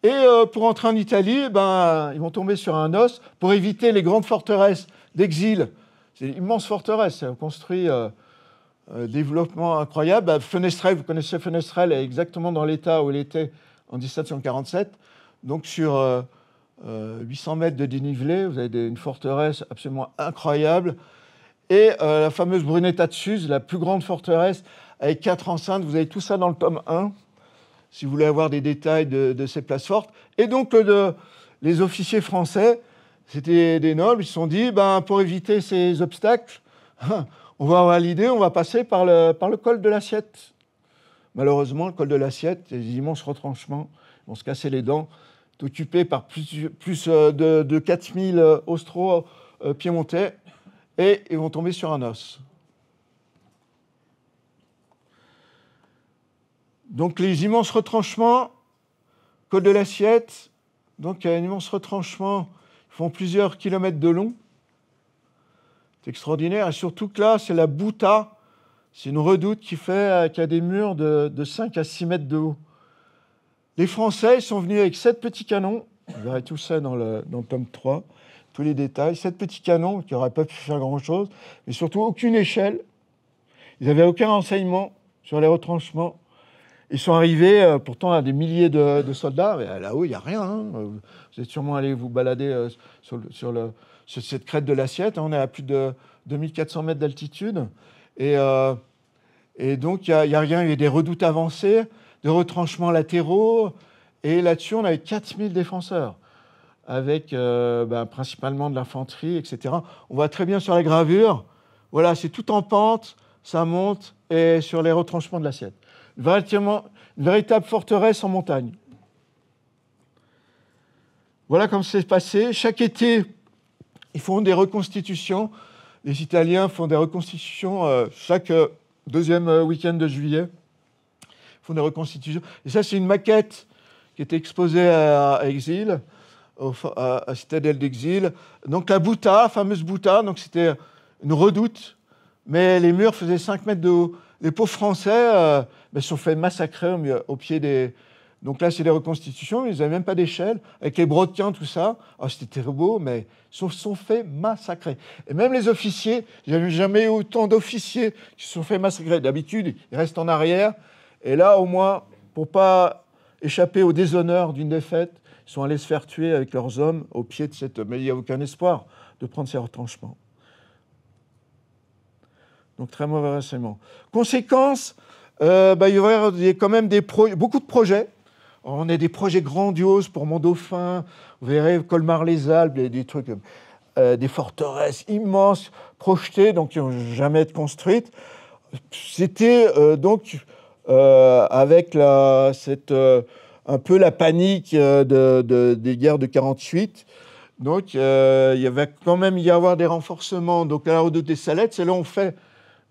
Et pour entrer en Italie, ils vont tomber sur un os pour éviter les grandes forteresses d'exil. C'est une immense forteresse, c'est construit... développement incroyable. Fenestrelle, vous connaissez Fenestrelle, elle est exactement dans l'état où elle était en 1747. Donc sur 800 mètres de dénivelé, vous avez une forteresse absolument incroyable. Et la fameuse Brunetta de Suse, la plus grande forteresse, avec 4 enceintes. Vous avez tout ça dans le tome 1, si vous voulez avoir des détails de ces places fortes. Et donc les officiers français, c'était des nobles, ils se sont dit, pour éviter ces obstacles, on va avoir l'idée, on va passer par le col de l'Assiette. Malheureusement, le col de l'Assiette, il y a des immenses retranchements, ils vont se casser les dents. C'est occupé par plus de 4000 Austro-Piémontais, et ils vont tomber sur un os. Donc les immenses retranchements, col de l'Assiette, donc il y a un immense retranchement, ils font plusieurs kilomètres de long. C'est extraordinaire, et surtout que là, c'est la Bouta. C'est une redoute qui a des murs de 5 à 6 mètres de haut. Les Français sont venus avec 7 petits canons. Vous verrez tout ça dans le tome 3, tous les détails. 7 petits canons qui n'auraient pas pu faire grand-chose, mais surtout aucune échelle. Ils n'avaient aucun renseignement sur les retranchements. Ils sont arrivés, pourtant, à des milliers de soldats. Mais là-haut, il n'y a rien. Hein. Vous êtes sûrement allé vous balader sur cette crête de l'Assiette. On est à plus de 2400 mètres d'altitude. Et donc, il n'y a rien. Il y a des redoutes avancées, des retranchements latéraux. Et là-dessus, on avait 4000 défenseurs, avec principalement de l'infanterie, etc. On voit très bien sur la gravure. Voilà, c'est tout en pente, ça monte, et sur les retranchements de l'Assiette. Une véritable forteresse en montagne. Voilà comme c'est passé. Chaque été, ils font des reconstitutions. Les Italiens font des reconstitutions chaque deuxième week-end de juillet. Ils font des reconstitutions. Et ça, c'est une maquette qui était exposée à Exil, à Citadelle d'Exil. Donc la Bouta, fameuse Bouta, donc c'était une redoute, mais les murs faisaient 5 mètres de haut. Les pauvres Français se sont fait massacrer au pied des... Donc là, c'est des reconstitutions, mais ils n'avaient même pas d'échelle, avec les brodequins, tout ça. Oh, c'était très beau, mais ils se sont fait massacrer. Et même les officiers, il n'y a jamais eu autant d'officiers qui se sont fait massacrer. D'habitude, ils restent en arrière. Et là, au moins, pour ne pas échapper au déshonneur d'une défaite, ils sont allés se faire tuer avec leurs hommes au pied de cette... Mais il n'y a aucun espoir de prendre ces retranchements. Donc, très mauvais renseignement. Conséquence, il va y avoir quand même beaucoup de projets. On a des projets grandioses pour Mont-Dauphin. Vous verrez, Colmar-les-Alpes, des trucs, des forteresses immenses, projetées, donc qui n'ont jamais été construites. C'était avec un peu la panique des guerres de 48. Donc, il va quand même y avoir des renforcements. Donc, à la redoute des Salettes, c'est là où on fait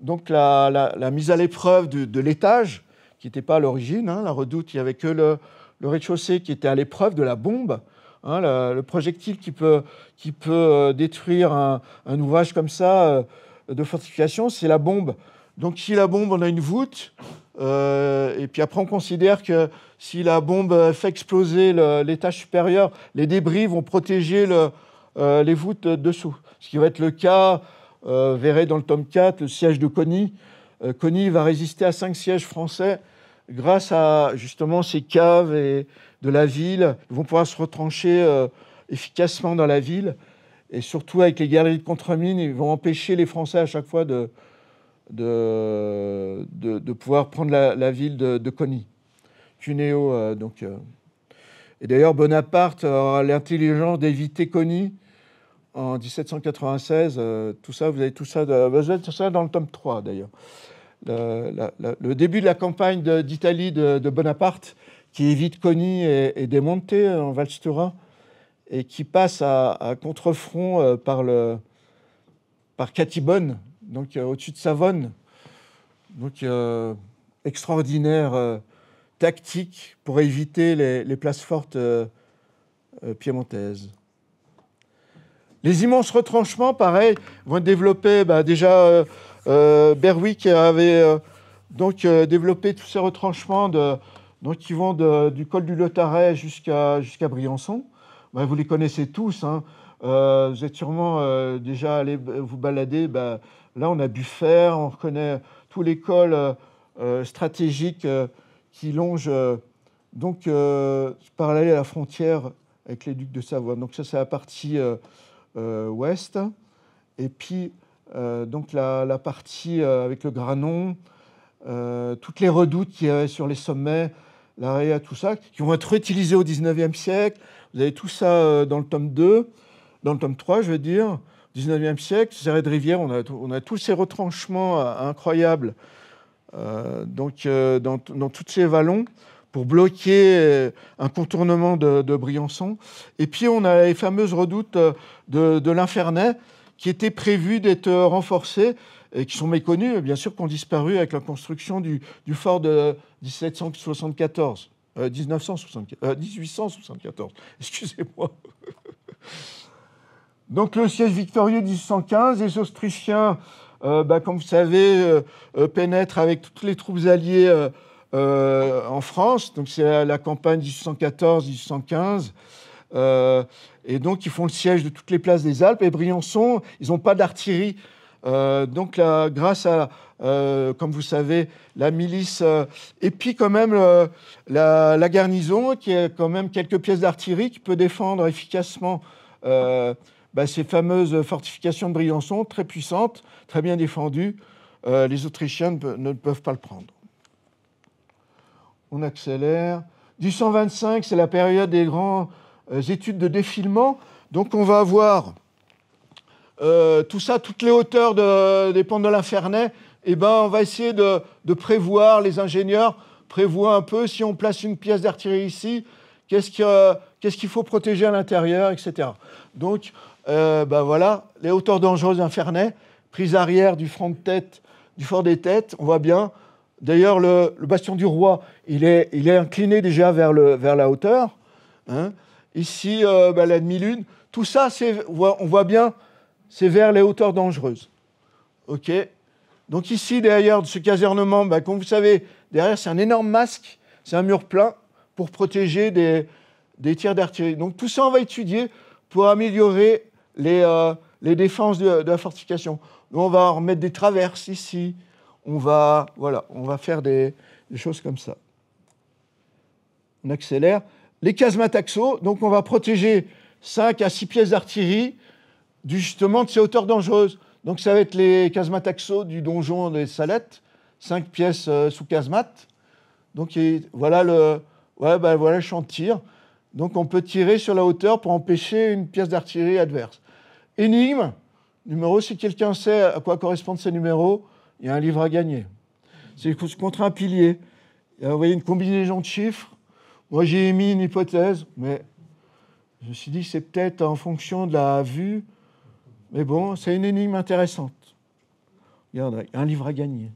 donc la mise à l'épreuve de l'étage, qui n'était pas à l'origine. Hein, la redoute, il n'y avait que le rez-de-chaussée qui était à l'épreuve de la bombe. Hein, le projectile qui peut détruire un ouvrage comme ça de fortification, c'est la bombe. Donc si la bombe, on a une voûte, et puis après on considère que si la bombe fait exploser l'étage supérieur, les débris vont protéger les voûtes dessous. Ce qui va être le cas... verrez dans le tome 4, le siège de Coni. Coni va résister à 5 sièges français grâce à justement ces caves et de la ville. Ils vont pouvoir se retrancher efficacement dans la ville. Et surtout avec les galeries de contre-mines, ils vont empêcher les Français à chaque fois de pouvoir prendre la ville de Coni. Cuneo, Et d'ailleurs, Bonaparte aura l'intelligence d'éviter Coni en 1796, tout ça, vous avez tout ça dans le tome 3 d'ailleurs. Le début de la campagne d'Italie de Bonaparte, qui évite Coni et Demonte en Valstura, et qui passe à contre-front par Catibonne, donc au-dessus de Savone. Donc extraordinaire tactique pour éviter les places fortes piémontaises. Les immenses retranchements, pareil, vont être développés. Déjà, Berwick avait développé tous ces retranchements qui vont du col du Lotaret jusqu'à Briançon. Vous les connaissez tous. Hein. Vous êtes sûrement déjà allé vous balader. Là, on a Buffert, on reconnaît tous les cols stratégiques qui longent parallèle à la frontière avec les ducs de Savoie. Donc ça, c'est la partie... ouest, et puis donc la partie avec le Granon, toutes les redoutes qu'il y avait sur les sommets, l'Area, tout ça, qui vont être réutilisées au XIXe siècle. Vous avez tout ça dans le tome 2, dans le tome 3, je veux dire, au XIXe siècle, Serré de Rivière, on a tous ces retranchements incroyables dans tous ces vallons, pour bloquer un contournement de Briançon. Et puis, on a les fameuses redoutes de l'Infernet qui étaient prévues d'être renforcées et qui sont méconnues, bien sûr, qui ont disparu avec la construction du fort de 1874. Excusez-moi. Donc, le siège victorieux de 1815, les Autrichiens, comme vous savez, pénètrent avec toutes les troupes alliées en France, donc c'est la campagne 1814-1815, et donc ils font le siège de toutes les places des Alpes. Et Briançon, ils n'ont pas d'artillerie Donc là, grâce à, comme vous savez, la milice, et puis quand même la garnison, qui a quand même quelques pièces d'artillerie qui peut défendre efficacement ces fameuses fortifications de Briançon, très puissantes, très bien défendues. Les Autrichiens ne peuvent pas le prendre. On accélère. 1825, c'est la période des grandes études de défilement. Donc on va avoir tout ça, toutes les hauteurs des pentes de l'Infernet. Eh ben, on va essayer de prévoir, les ingénieurs prévoient un peu, si on place une pièce d'artillerie ici, qu'est-ce qu'il faut protéger à l'intérieur, etc. Donc, voilà, les hauteurs dangereuses d'Infernet, prise arrière du front de tête, du fort des Têtes, on voit bien. D'ailleurs, le bastion du Roi, il est incliné déjà vers la hauteur. Hein. Ici, la demi-lune. Tout ça, on voit bien, c'est vers les hauteurs dangereuses. OK. Donc ici, derrière ce casernement, comme vous savez, derrière, c'est un énorme masque, c'est un mur plein pour protéger des tirs d'artillerie. Donc tout ça, on va étudier pour améliorer les défenses de la fortification. Donc, on va remettre des traverses ici. On va faire des choses comme ça. On accélère. Les casemates axiaux, donc on va protéger 5 à 6 pièces d'artillerie justement de ces hauteurs dangereuses. Donc ça va être les casemates axiaux du donjon des Salettes, 5 pièces sous casemate. Donc voilà le champ de tir. Donc on peut tirer sur la hauteur pour empêcher une pièce d'artillerie adverse. Énigme, numéro, si quelqu'un sait à quoi correspondent ces numéros, il y a un livre à gagner. C'est contre un pilier. Vous voyez une combinaison de chiffres. Moi, j'ai émis une hypothèse, mais je me suis dit que c'est peut-être en fonction de la vue. Mais bon, c'est une énigme intéressante. Regardez, un livre à gagner.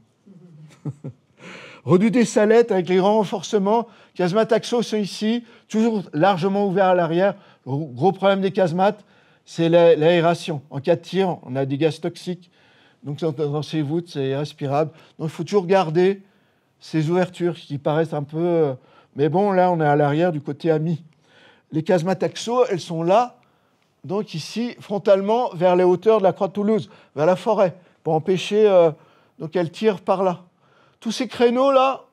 Redoute des Salettes avec les grands renforcements. Casemates axiaux sont ici, toujours largement ouverts à l'arrière. Le gros problème des casemates, c'est l'aération. En cas de tir, on a des gaz toxiques. Donc dans ces voûtes, c'est irrespirable. Donc il faut toujours garder ces ouvertures qui paraissent un peu... Mais bon, là, on est à l'arrière du côté ami. Les casemates axiaux, elles sont là, donc ici, frontalement, vers les hauteurs de la Croix-de-Toulouse, vers la forêt, pour empêcher... donc elles tirent par là. Tous ces créneaux-là,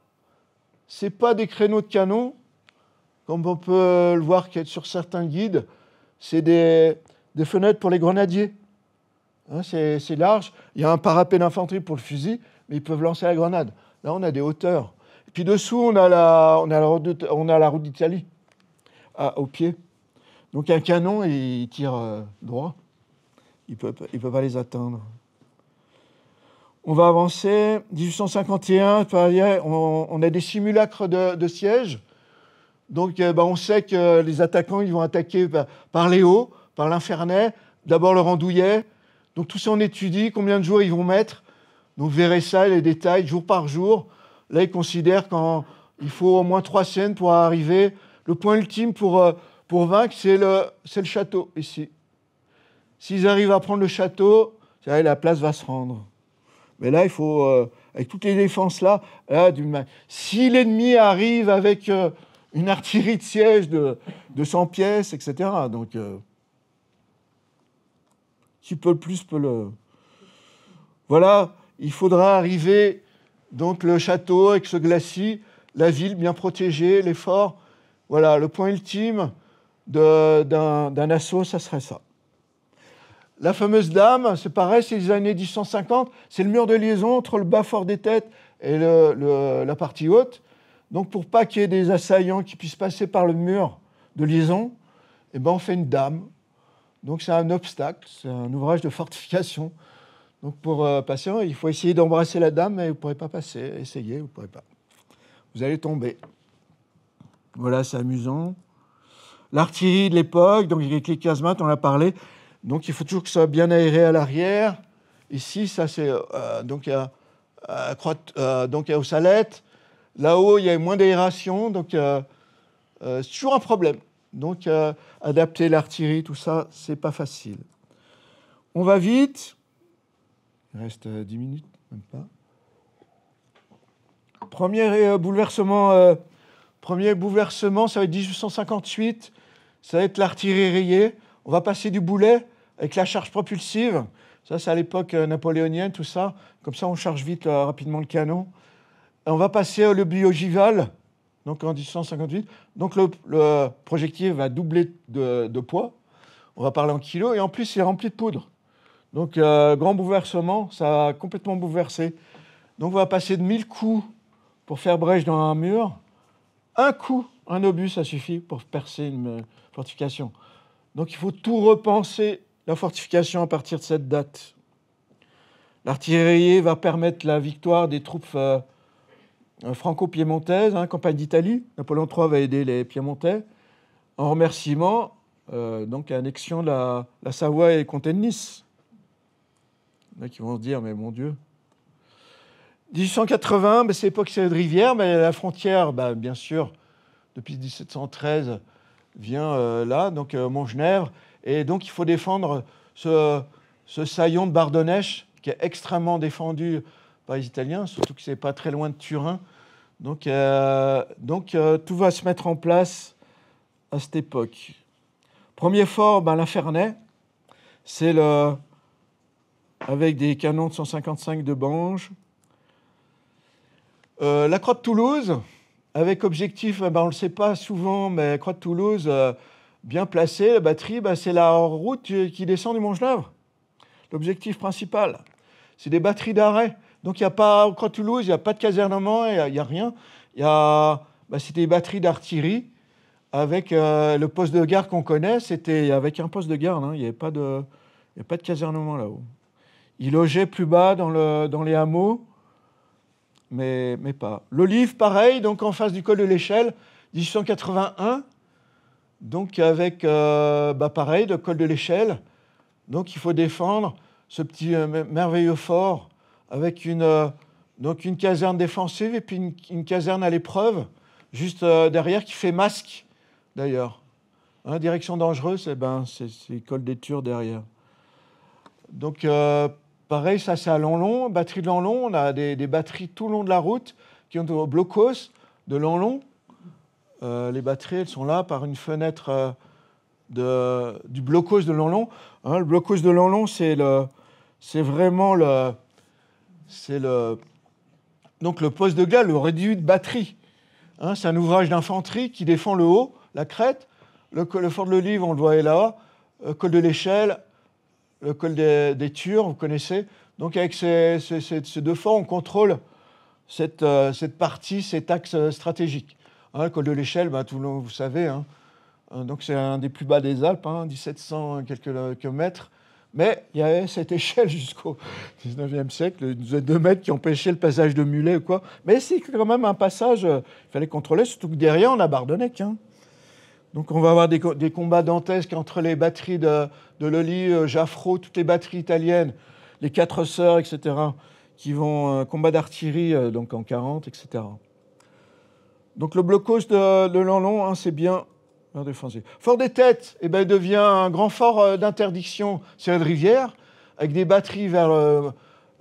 ce n'est pas des créneaux de canon, comme on peut le voir sur certains guides. C'est des fenêtres pour les grenadiers. Hein, c'est large. Il y a un parapet d'infanterie pour le fusil, mais ils peuvent lancer la grenade. Là, on a des hauteurs. Et puis dessous, on a la route d'Italie, au pied. Donc un canon, il tire droit. Il peut pas les atteindre. On va avancer. 1851, on a des simulacres de siège. Donc on sait que les attaquants ils vont attaquer par les hauts, par l'Infernet, d'abord le Randouillet. Donc tout ça, on étudie combien de jours ils vont mettre. Donc vous verrez ça, les détails, jour par jour. Là, ils considèrent qu'il faut au moins 3 scènes pour arriver. Le point ultime pour vaincre, c'est le château, ici. S'ils arrivent à prendre le château, la place va se rendre. Mais là, il faut, avec toutes les défenses là si l'ennemi arrive avec une artillerie de siège de 100 pièces, etc., donc qui peut le plus, peut le... Voilà, il faudra arriver, donc le château avec ce glacis, la ville bien protégée, les forts. Voilà, le point ultime d'un assaut, ça serait ça. La fameuse dame, c'est pareil, c'est les années 1850, c'est le mur de liaison entre le bas fort des Têtes et la partie haute. Donc pour pas qu'il y ait des assaillants qui puissent passer par le mur de liaison, on fait une dame. Donc c'est un obstacle, c'est un ouvrage de fortification. Donc pour passer, il faut essayer d'embrasser la dame, mais vous ne pourrez pas passer. Essayez, vous ne pourrez pas. Vous allez tomber. Voilà, c'est amusant. L'artillerie de l'époque, donc avec les casemates, on en a parlé. Donc il faut toujours que ça soit bien aéré à l'arrière. Ici, ça c'est donc aux Salettes. Là-haut, il y a moins d'aération, donc c'est toujours un problème. Donc adapter l'artillerie, tout ça, c'est pas facile. On va vite. Il reste 10 minutes, même pas. Premier bouleversement, ça va être 1858. Ça va être l'artillerie rayée. On va passer du boulet avec la charge propulsive. Ça, c'est à l'époque napoléonienne, tout ça. Comme ça, on charge vite, rapidement le canon. Et on va passer au l'obus ogival, donc en 1858. Donc le projectile va doubler de poids. On va parler en kilos. Et en plus, il est rempli de poudre. Donc, grand bouleversement, ça a complètement bouleversé. Donc, on va passer de 1000 coups pour faire brèche dans un mur. Un coup, un obus, ça suffit pour percer une fortification. Donc, il faut tout repenser, la fortification, à partir de cette date. L'artillerie va permettre la victoire des troupes franco-piémontaises, campagne d'Italie. Napoléon III va aider les Piémontais. En remerciement, donc, à l'annexion de la Savoie et les comtés de Nice. Il y en a qui vont se dire, mais mon Dieu. 1880, c'est l'époque de Rivière, mais la frontière, bien sûr, depuis 1713, vient là, donc Montgenèvre. Et donc, il faut défendre ce saillon de Bardonnèche, qui est extrêmement défendu par les Italiens, surtout que ce n'est pas très loin de Turin. Donc, tout va se mettre en place à cette époque. Premier fort, l'Infernais. C'est avec des canons de 155 de Bange. La Croix de Toulouse, avec objectif, on ne le sait pas souvent, mais Croix de Toulouse, bien placée, la batterie, c'est la route qui descend du Montgenèvre. L'objectif principal, c'est des batteries d'arrêt. Donc, il n'y a pas, Croix de Toulouse, il n'y a pas de casernement, il n'y a rien. C'est des batteries d'artillerie avec le poste de garde qu'on connaît. C'était avec un poste de garde, il n'y avait pas de casernement là-haut. Ils logeaient plus bas dans les hameaux, mais pas. L'Olive, pareil, donc en face du col de l'Échelle, 1881. Donc avec, pareil, le col de l'Échelle. Donc il faut défendre ce petit merveilleux fort avec une caserne défensive et puis une caserne à l'épreuve, juste derrière, qui fait masque, d'ailleurs. Direction dangereuse, c'est le col des Turcs derrière. Donc, pareil, ça c'est à Lanlon, batterie de Lanlon. On a des batteries tout le long de la route qui ont au blocos de Lanlon. Les batteries, elles sont là par une fenêtre du blocos de Lanlon. Le blocos de Lanlon, c'est vraiment le poste de garde, le réduit de batterie. C'est un ouvrage d'infanterie qui défend le haut, la crête. Le fort de l'Olive, on le voyait là. Le col de l'Échelle, le col des Turcs, vous connaissez. Donc avec ces deux forts, on contrôle cette partie, cet axe stratégique. Le col de l'Échelle, tout le monde, vous savez, donc c'est un des plus bas des Alpes, 1700 quelques mètres. Mais il y avait cette échelle jusqu'au 19e siècle, 2 mètres qui empêchaient le passage de mulets ou quoi. Mais c'est quand même un passage, il fallait contrôler, surtout que derrière, on a Bardonnec. Donc on va avoir des combats dantesques entre les batteries de Loli, Jaffrot, toutes les batteries italiennes, les 4 sœurs, etc., qui vont combat d'artillerie donc en 40, etc. Donc le blocos de Lanlon, c'est bien défensif. Fort des Têtes devient un grand fort d'interdiction sur la rivière, avec des batteries vers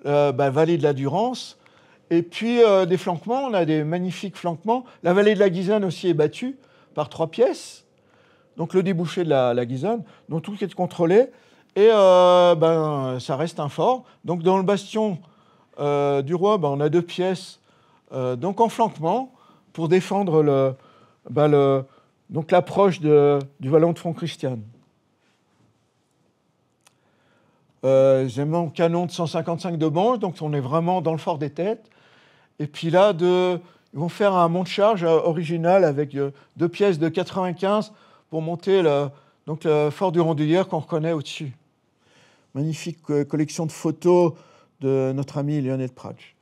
la vallée de la Durance. Et puis des flanquements, on a des magnifiques flanquements. La vallée de la Guisonne aussi est battue par 3 pièces. Donc le débouché de la Guisonne, dont tout est contrôlé. Et ça reste un fort. Donc dans le bastion du roi, on a 2 pièces donc en flanquement pour défendre donc l'approche du vallon de Font-Christiane. J'ai mon canon de 155 de Bange, donc on est vraiment dans le fort des Têtes. Et puis là, ils vont faire un mont de charge original avec 2 pièces de 95 pour monter le fort du Rondelière qu'on reconnaît au-dessus. Magnifique collection de photos de notre ami Lionel Pratch.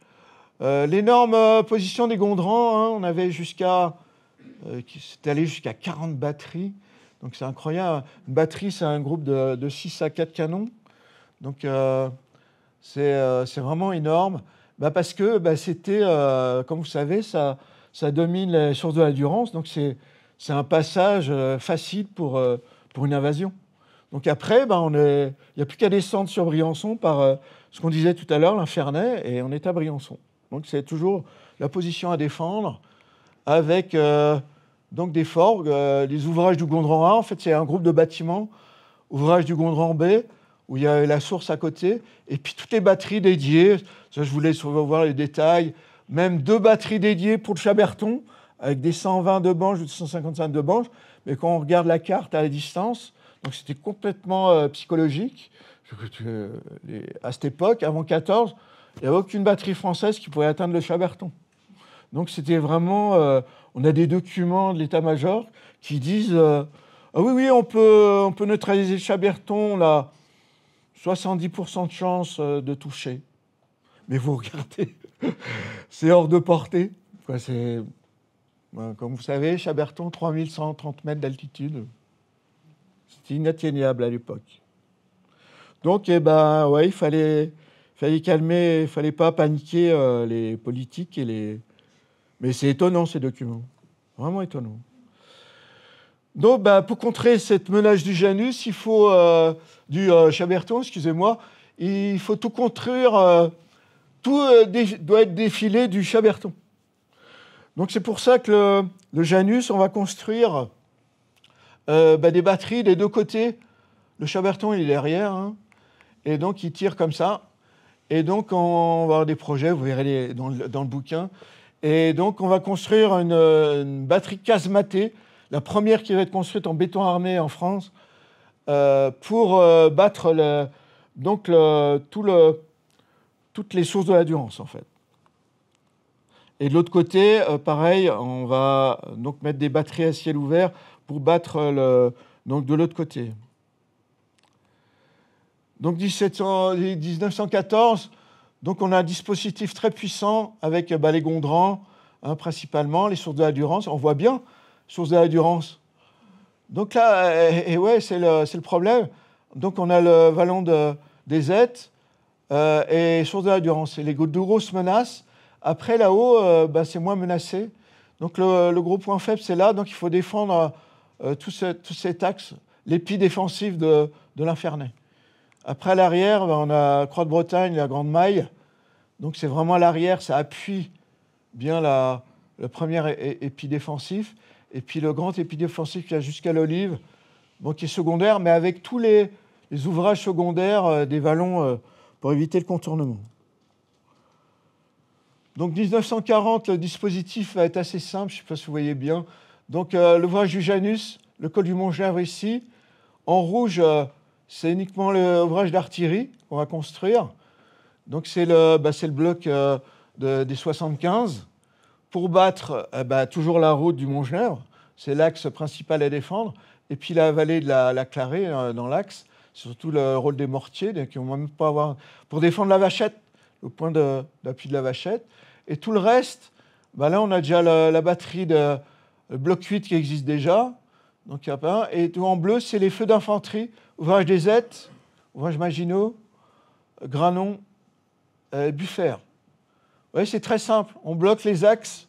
L'énorme position des Gondrans, on avait c'était allé jusqu'à 40 batteries. Donc c'est incroyable. Une batterie, c'est un groupe de 6 à 4 canons. Donc c'est vraiment énorme. Parce que c'était, comme vous savez, ça domine les sources de la Durance. Donc c'est un passage facile pour une invasion. Donc après, il n'y a plus qu'à descendre sur Briançon par ce qu'on disait tout à l'heure, l'Infernais, et on est à Briançon. Donc c'est toujours la position à défendre avec donc des forts, les ouvrages du Gondran A. En fait, c'est un groupe de bâtiments, ouvrage du Gondran B, où il y a la source à côté, et puis toutes les batteries dédiées. Ça, je vous laisse voir les détails. Même 2 batteries dédiées pour le Chaberton, avec des 120 de Bange ou des 155 de Bange. Mais quand on regarde la carte à la distance, donc c'était complètement psychologique. À cette époque, avant 14, il n'y avait aucune batterie française qui pouvait atteindre le Chaberton. Donc c'était vraiment... on a des documents de l'état-major qui disent ah oui, on peut neutraliser le Chaberton, on a 70% de chance de toucher. Mais vous regardez, c'est hors de portée. Comme vous savez, Chaberton, 3130 mètres d'altitude. C'était inatteignable à l'époque. Donc, il fallait calmer, il ne fallait pas paniquer les politiques et les... Mais c'est étonnant, ces documents. Vraiment étonnant. Donc, pour contrer cette menace du Janus, il faut... du Chaberton, excusez-moi, il faut tout construire... tout doit être défilé du Chaberton. Donc, c'est pour ça que le Janus, on va construire des batteries des 2 côtés. Le Chaberton, il est derrière, hein, et donc il tire comme ça. Et donc, on va avoir des projets, vous verrez dans le bouquin. Et donc, on va construire une batterie casematée, la première qui va être construite en béton armé en France, pour battre toutes les sources de la Durance, en fait. Et de l'autre côté, pareil, on va donc mettre des batteries à ciel ouvert pour battre donc de l'autre côté. Donc 1914, donc on a un dispositif très puissant avec les Gondrans, hein, principalement, les sources de la Durance. On voit bien, sources de la Durance. Donc là, c'est le problème. Donc on a le vallon des Ettes et sources de la Durance. Et les deux grosses menaces. Après, là-haut, c'est moins menacé. Donc le gros point faible, c'est là. Donc il faut défendre tout cet axe, l'épi défensif de l'Infernet. Après, à l'arrière, on a Croix-de-Bretagne, la Grande Maille. Donc c'est vraiment à l'arrière, ça appuie bien le premier épi défensif. Et puis le grand épi défensif qui va jusqu'à l'Olive, qui est secondaire, mais avec tous les ouvrages secondaires des vallons pour éviter le contournement. Donc 1940, le dispositif va être assez simple, je ne sais pas si vous voyez bien. Donc l'ouvrage du Janus, le col du Mont-Genèvre ici. En rouge, c'est uniquement l'ouvrage d'artillerie qu'on va construire. Donc c'est le bloc des 75. Pour battre toujours la route du Mont-Genèvre, c'est l'axe principal à défendre. Et puis la vallée de la Clarée dans l'axe, surtout le rôle des mortiers, qui ne vont même pas avoir... Pour défendre la Vachette, le point d'appui de la Vachette. Et tout le reste, là, on a déjà la batterie de bloc 8 qui existe déjà. Donc, il y a pas un. Et tout en bleu, c'est les feux d'infanterie, ouvrage des Ettes, ouvrage Maginot, Granon, Buffert. Vous voyez, c'est très simple. On bloque les axes.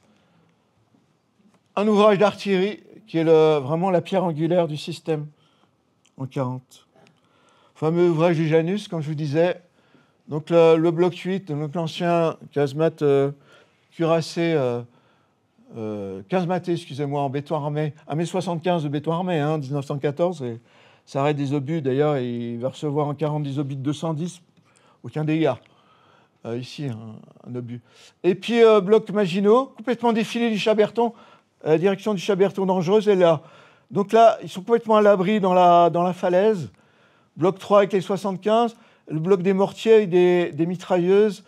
Un ouvrage d'artillerie qui est vraiment la pierre angulaire du système en 40. Fameux ouvrage du Janus, comme je vous disais. Donc le bloc 8, donc l'ancien casemate cuirassé, casematé, excusez-moi, en béton armé, 1,75 m de béton armé, 1914, et ça arrête des obus. D'ailleurs, il va recevoir en 40 des obus de 210, aucun dégât. Ici, un obus. Et puis, bloc Maginot, complètement défilé du Chaberton, direction du Chaberton dangereuse, est là. Donc là, ils sont complètement à l'abri dans la falaise. Bloc 3 avec les 75, le bloc des mortiers, des mitrailleuses.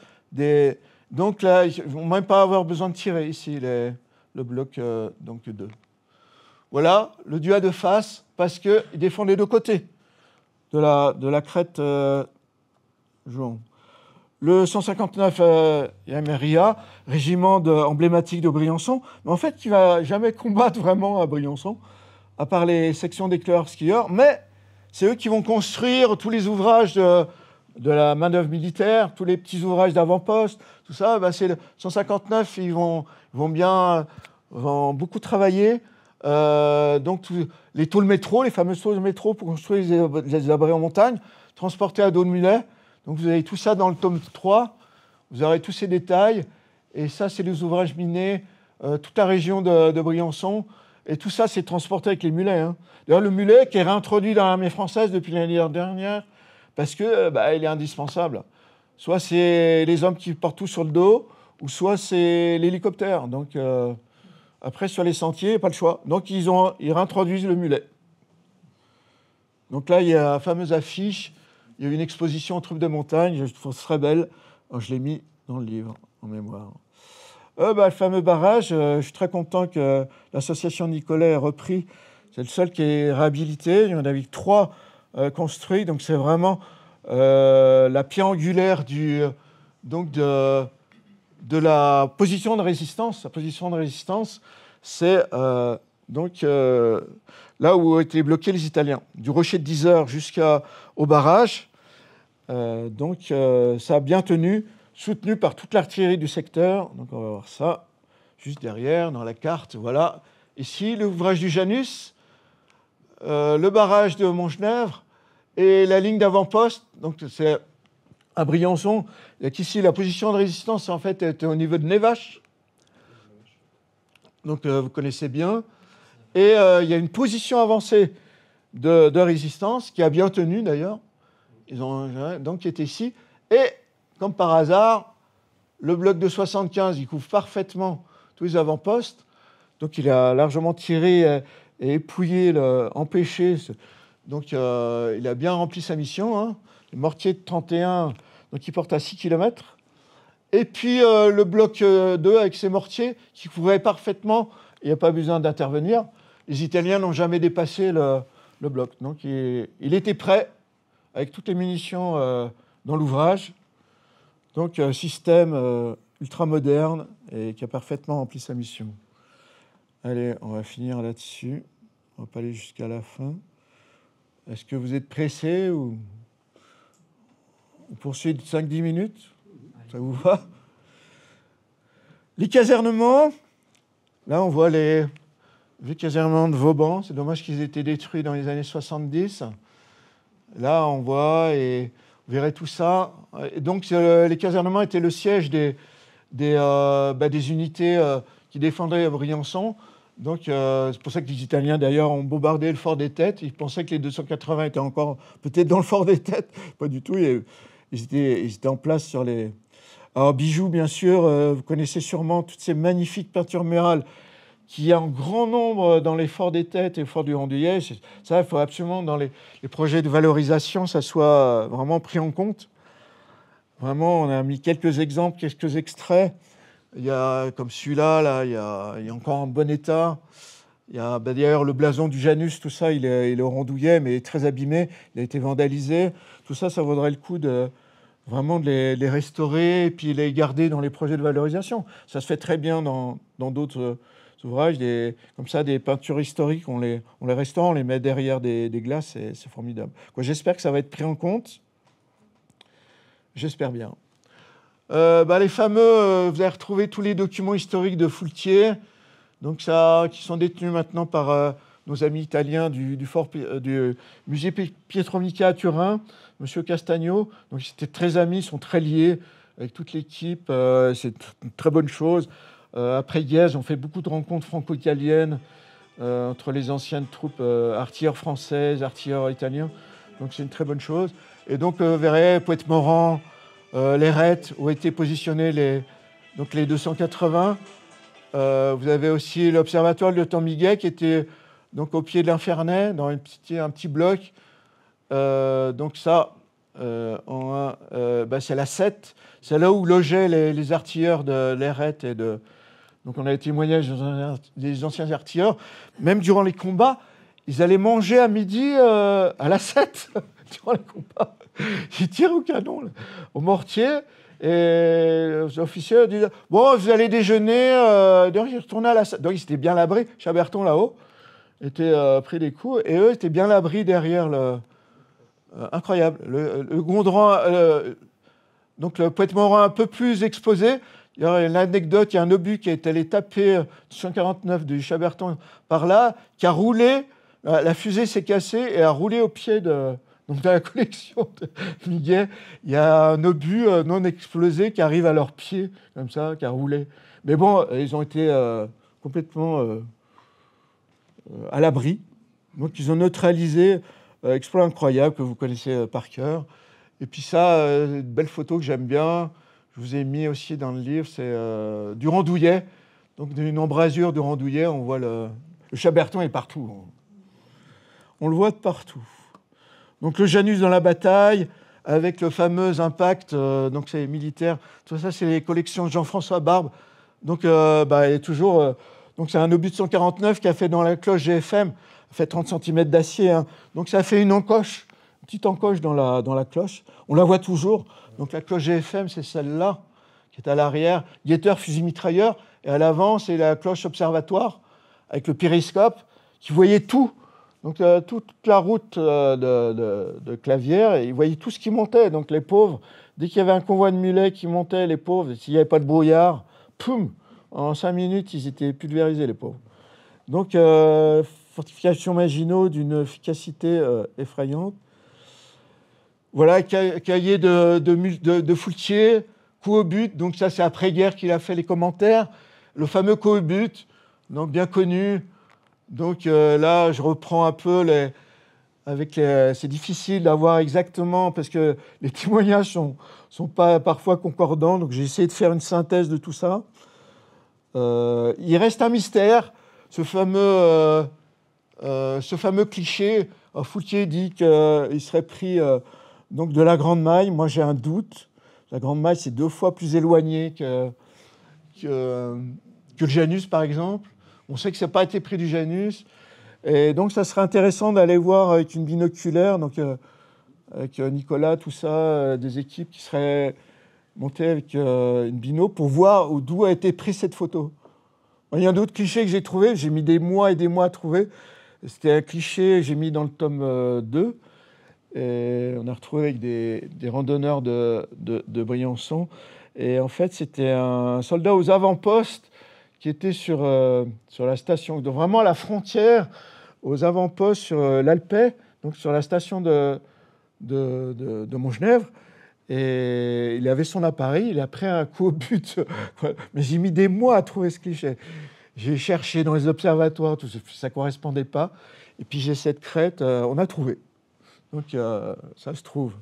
Donc là, ils ne vont même pas avoir besoin de tirer ici, le bloc 2. Voilà, le Dua de face, parce qu'il défend les 2 côtés de la crête Jouan. Le 159 MRIA, régiment emblématique de Briançon, mais en fait, qui ne va jamais combattre vraiment à Briançon, à part les sections d'éclaireurs skieurs, mais c'est eux qui vont construire tous les ouvrages de la main-d'œuvre militaire, tous les petits ouvrages d'avant-poste, tout ça. C'est le 159, ils vont beaucoup travailler. Donc, les tôles métro, les fameuses tôles métro pour construire les abris en montagne, transportés à dos de mulet. Donc, vous avez tout ça dans le tome 3. Vous aurez tous ces détails. Et ça, c'est les ouvrages minés, toute la région de Briançon. Et tout ça, c'est transporté avec les mulets. D'ailleurs, le mulet qui est réintroduit dans l'armée française depuis l'année dernière, parce que il est indispensable. Soit c'est les hommes qui portent tout sur le dos, ou soit c'est l'hélicoptère. Donc après, sur les sentiers, pas le choix. Donc ils réintroduisent le mulet. Donc là, il y a la fameuse affiche. Il y a eu une exposition en troupes de montagne. Je trouve très belle. Alors, je l'ai mis dans le livre, en mémoire. Le fameux barrage, je suis très content que l'association Nicolet ait repris. C'est le seul qui est réhabilité. Il y en avait 3 construits. Donc c'est vraiment la pierre angulaire de la position de résistance. La position de résistance, c'est là où étaient bloqués les Italiens, du rocher de 10 heures jusqu'au barrage. Ça a bien tenu, soutenu par toute l'artillerie du secteur. Donc on va voir ça juste derrière, dans la carte. Voilà. Ici, l'ouvrage du Janus, le barrage de Montgenèvre et la ligne d'avant-poste. Donc c'est à Briançon. Ici, la position de résistance, en fait, était au niveau de Névache. Donc vous connaissez bien. Et il y a une position avancée de résistance qui a bien tenu, d'ailleurs. Donc, qui était ici. Et, comme par hasard, le bloc de 75, il couvre parfaitement tous les avant-postes. Donc, il a largement tiré et épouillé, empêché. Donc, il a bien rempli sa mission. Hein. Le mortier de 31, donc, il porte à 6 km. Et puis, le bloc 2, avec ses mortiers, qui couvrait parfaitement. Il n'y a pas besoin d'intervenir. Les Italiens n'ont jamais dépassé le bloc. Donc, il était prêt, avec toutes les munitions dans l'ouvrage. Donc, un système ultra-moderne et qui a parfaitement rempli sa mission. Allez, on va finir là-dessus. On va pas aller jusqu'à la fin. Est-ce que vous êtes pressé ou on poursuit de 5-10 minutes? Ça vous va? Les casernements. Là, on voit les casernements de Vauban. C'est dommage qu'ils aient été détruits dans les années 70. Là, on voit et vous verrez tout ça. Et donc, les casernements étaient le siège des unités qui défendaient Briançon. Donc, c'est pour ça que les Italiens, d'ailleurs, ont bombardé le fort des Têtes. Ils pensaient que les 280 étaient encore peut-être dans le fort des Têtes. Pas du tout. Ils étaient en place sur les... Alors, Bijoux, bien sûr, vous connaissez sûrement toutes ces magnifiques peintures murales qu'il y a en grand nombre dans les forts des Têtes et le fort du Randouillet. Ça, il faut absolument, dans les projets de valorisation, ça soit vraiment pris en compte. Vraiment, on a mis quelques exemples, quelques extraits. Il y a, comme celui-là, là, il y a encore en bon état. Il y a d'ailleurs le blason du Janus, tout ça, il est au Randouillet, mais très abîmé. Il a été vandalisé. Tout ça, ça vaudrait le coup vraiment de les restaurer et puis les garder dans les projets de valorisation. Ça se fait très bien dans d'autres ouvrages, comme ça, des peintures historiques, on les restaure, on les met derrière des glaces, c'est formidable. J'espère que ça va être pris en compte. J'espère bien. Les fameux, vous allez retrouver tous les documents historiques de Foultier, donc qui sont détenus maintenant par nos amis italiens du musée Pietro-Mica à Turin, M. Castagno. Donc ils étaient très amis, ils sont très liés avec toute l'équipe, c'est une très bonne chose. Après Liège, on fait beaucoup de rencontres franco-italiennes entre les anciennes troupes artilleurs françaises, artilleurs italiens. Donc c'est une très bonne chose. Et donc vous verrez, Poète-Morand, Lérette, où étaient positionnés les 280. Vous avez aussi l'observatoire de Temiguet qui était donc au pied de l'Infernet, dans un petit bloc. Donc ça, c'est la 7. C'est là où logeaient les artilleurs de Lérette et de... Donc on a les témoignages des anciens artilleurs. Même durant les combats, ils allaient manger à midi à la 7. Durant les combats. Ils tirent au canon, là, au mortier. Et les officiers disaient « Bon, vous allez déjeuner. » D'ailleurs, ils retournaient à la 7. Donc ils étaient bien à l'abri. Chaberton, là-haut, était pris des coups. Et eux étaient bien à l'abri derrière le... incroyable. Le Gondran... donc le Poète-Morand un peu plus exposé. Il y a une anecdote, il y a un obus qui est allé taper 149 du Chaberton par là, qui a roulé, la fusée s'est cassée et a roulé au pied de... Donc dans la collection de Miguet, il y a un obus non explosé qui arrive à leurs pieds, comme ça, qui a roulé. Mais bon, ils ont été complètement à l'abri. Donc ils ont neutralisé exploit incroyable que vous connaissez par cœur. Et puis ça, une belle photo que j'aime bien, je vous ai mis aussi dans le livre, c'est du Randouillet. Donc d'une embrasure du Randouillet, on voit le Chaberton est partout. On le voit de partout. Donc le Janus dans la bataille, avec le fameux impact, donc c'est militaire. Tout ça, c'est les collections de Jean-François Barbe. Donc il est toujours... donc c'est un obus de 149 qui a fait dans la cloche GFM, fait 30 cm d'acier. Hein. Donc ça a fait une encoche, une petite encoche dans la cloche. On la voit toujours. Donc la cloche GFM, c'est celle-là, qui est à l'arrière. Guetteur, fusil mitrailleur. Et à l'avant, c'est la cloche observatoire, avec le périscope, qui voyait tout. Donc toute la route de Clavière, et ils voyaient tout ce qui montait. Donc les pauvres, dès qu'il y avait un convoi de mulets qui montait, les pauvres, s'il n'y avait pas de brouillard, poum, en 5 minutes, ils étaient pulvérisés, les pauvres. Donc fortification Maginot d'une efficacité effrayante. Voilà, cahier de Foulquier, coup au but. Donc ça, c'est après-guerre qu'il a fait les commentaires. Le fameux coup au but, donc bien connu. Donc là, je reprends un peu c'est difficile d'avoir exactement, parce que les témoignages sont pas parfois concordants. Donc j'ai essayé de faire une synthèse de tout ça. Il reste un mystère, ce fameux cliché. Foulquier dit qu'il serait pris donc de la Grande Maille. Moi, j'ai un doute. La Grande Maille, c'est 2 fois plus éloigné que le Janus, par exemple. On sait que ça n'a pas été pris du Janus. Et donc, ça serait intéressant d'aller voir avec une binoculaire, donc avec Nicolas, tout ça, des équipes qui seraient montées avec une bino pour voir d'où a été prise cette photo. Il y a un autre cliché que j'ai trouvé. J'ai mis des mois et des mois à trouver. C'était un cliché que j'ai mis dans le tome 2. Et on a retrouvé avec des randonneurs de Briançon. Et en fait, c'était un soldat aux avant-postes qui était sur la station, donc vraiment à la frontière, aux avant-postes sur l'Alpais, donc sur la station de Montgenèvre. Et il avait son appareil, il a pris un coup au but. Mais j'ai mis des mois à trouver ce cliché. J'ai cherché dans les observatoires, tout ça ne correspondait pas. Et puis j'ai cette crête, on a trouvé. Donc ça se trouve.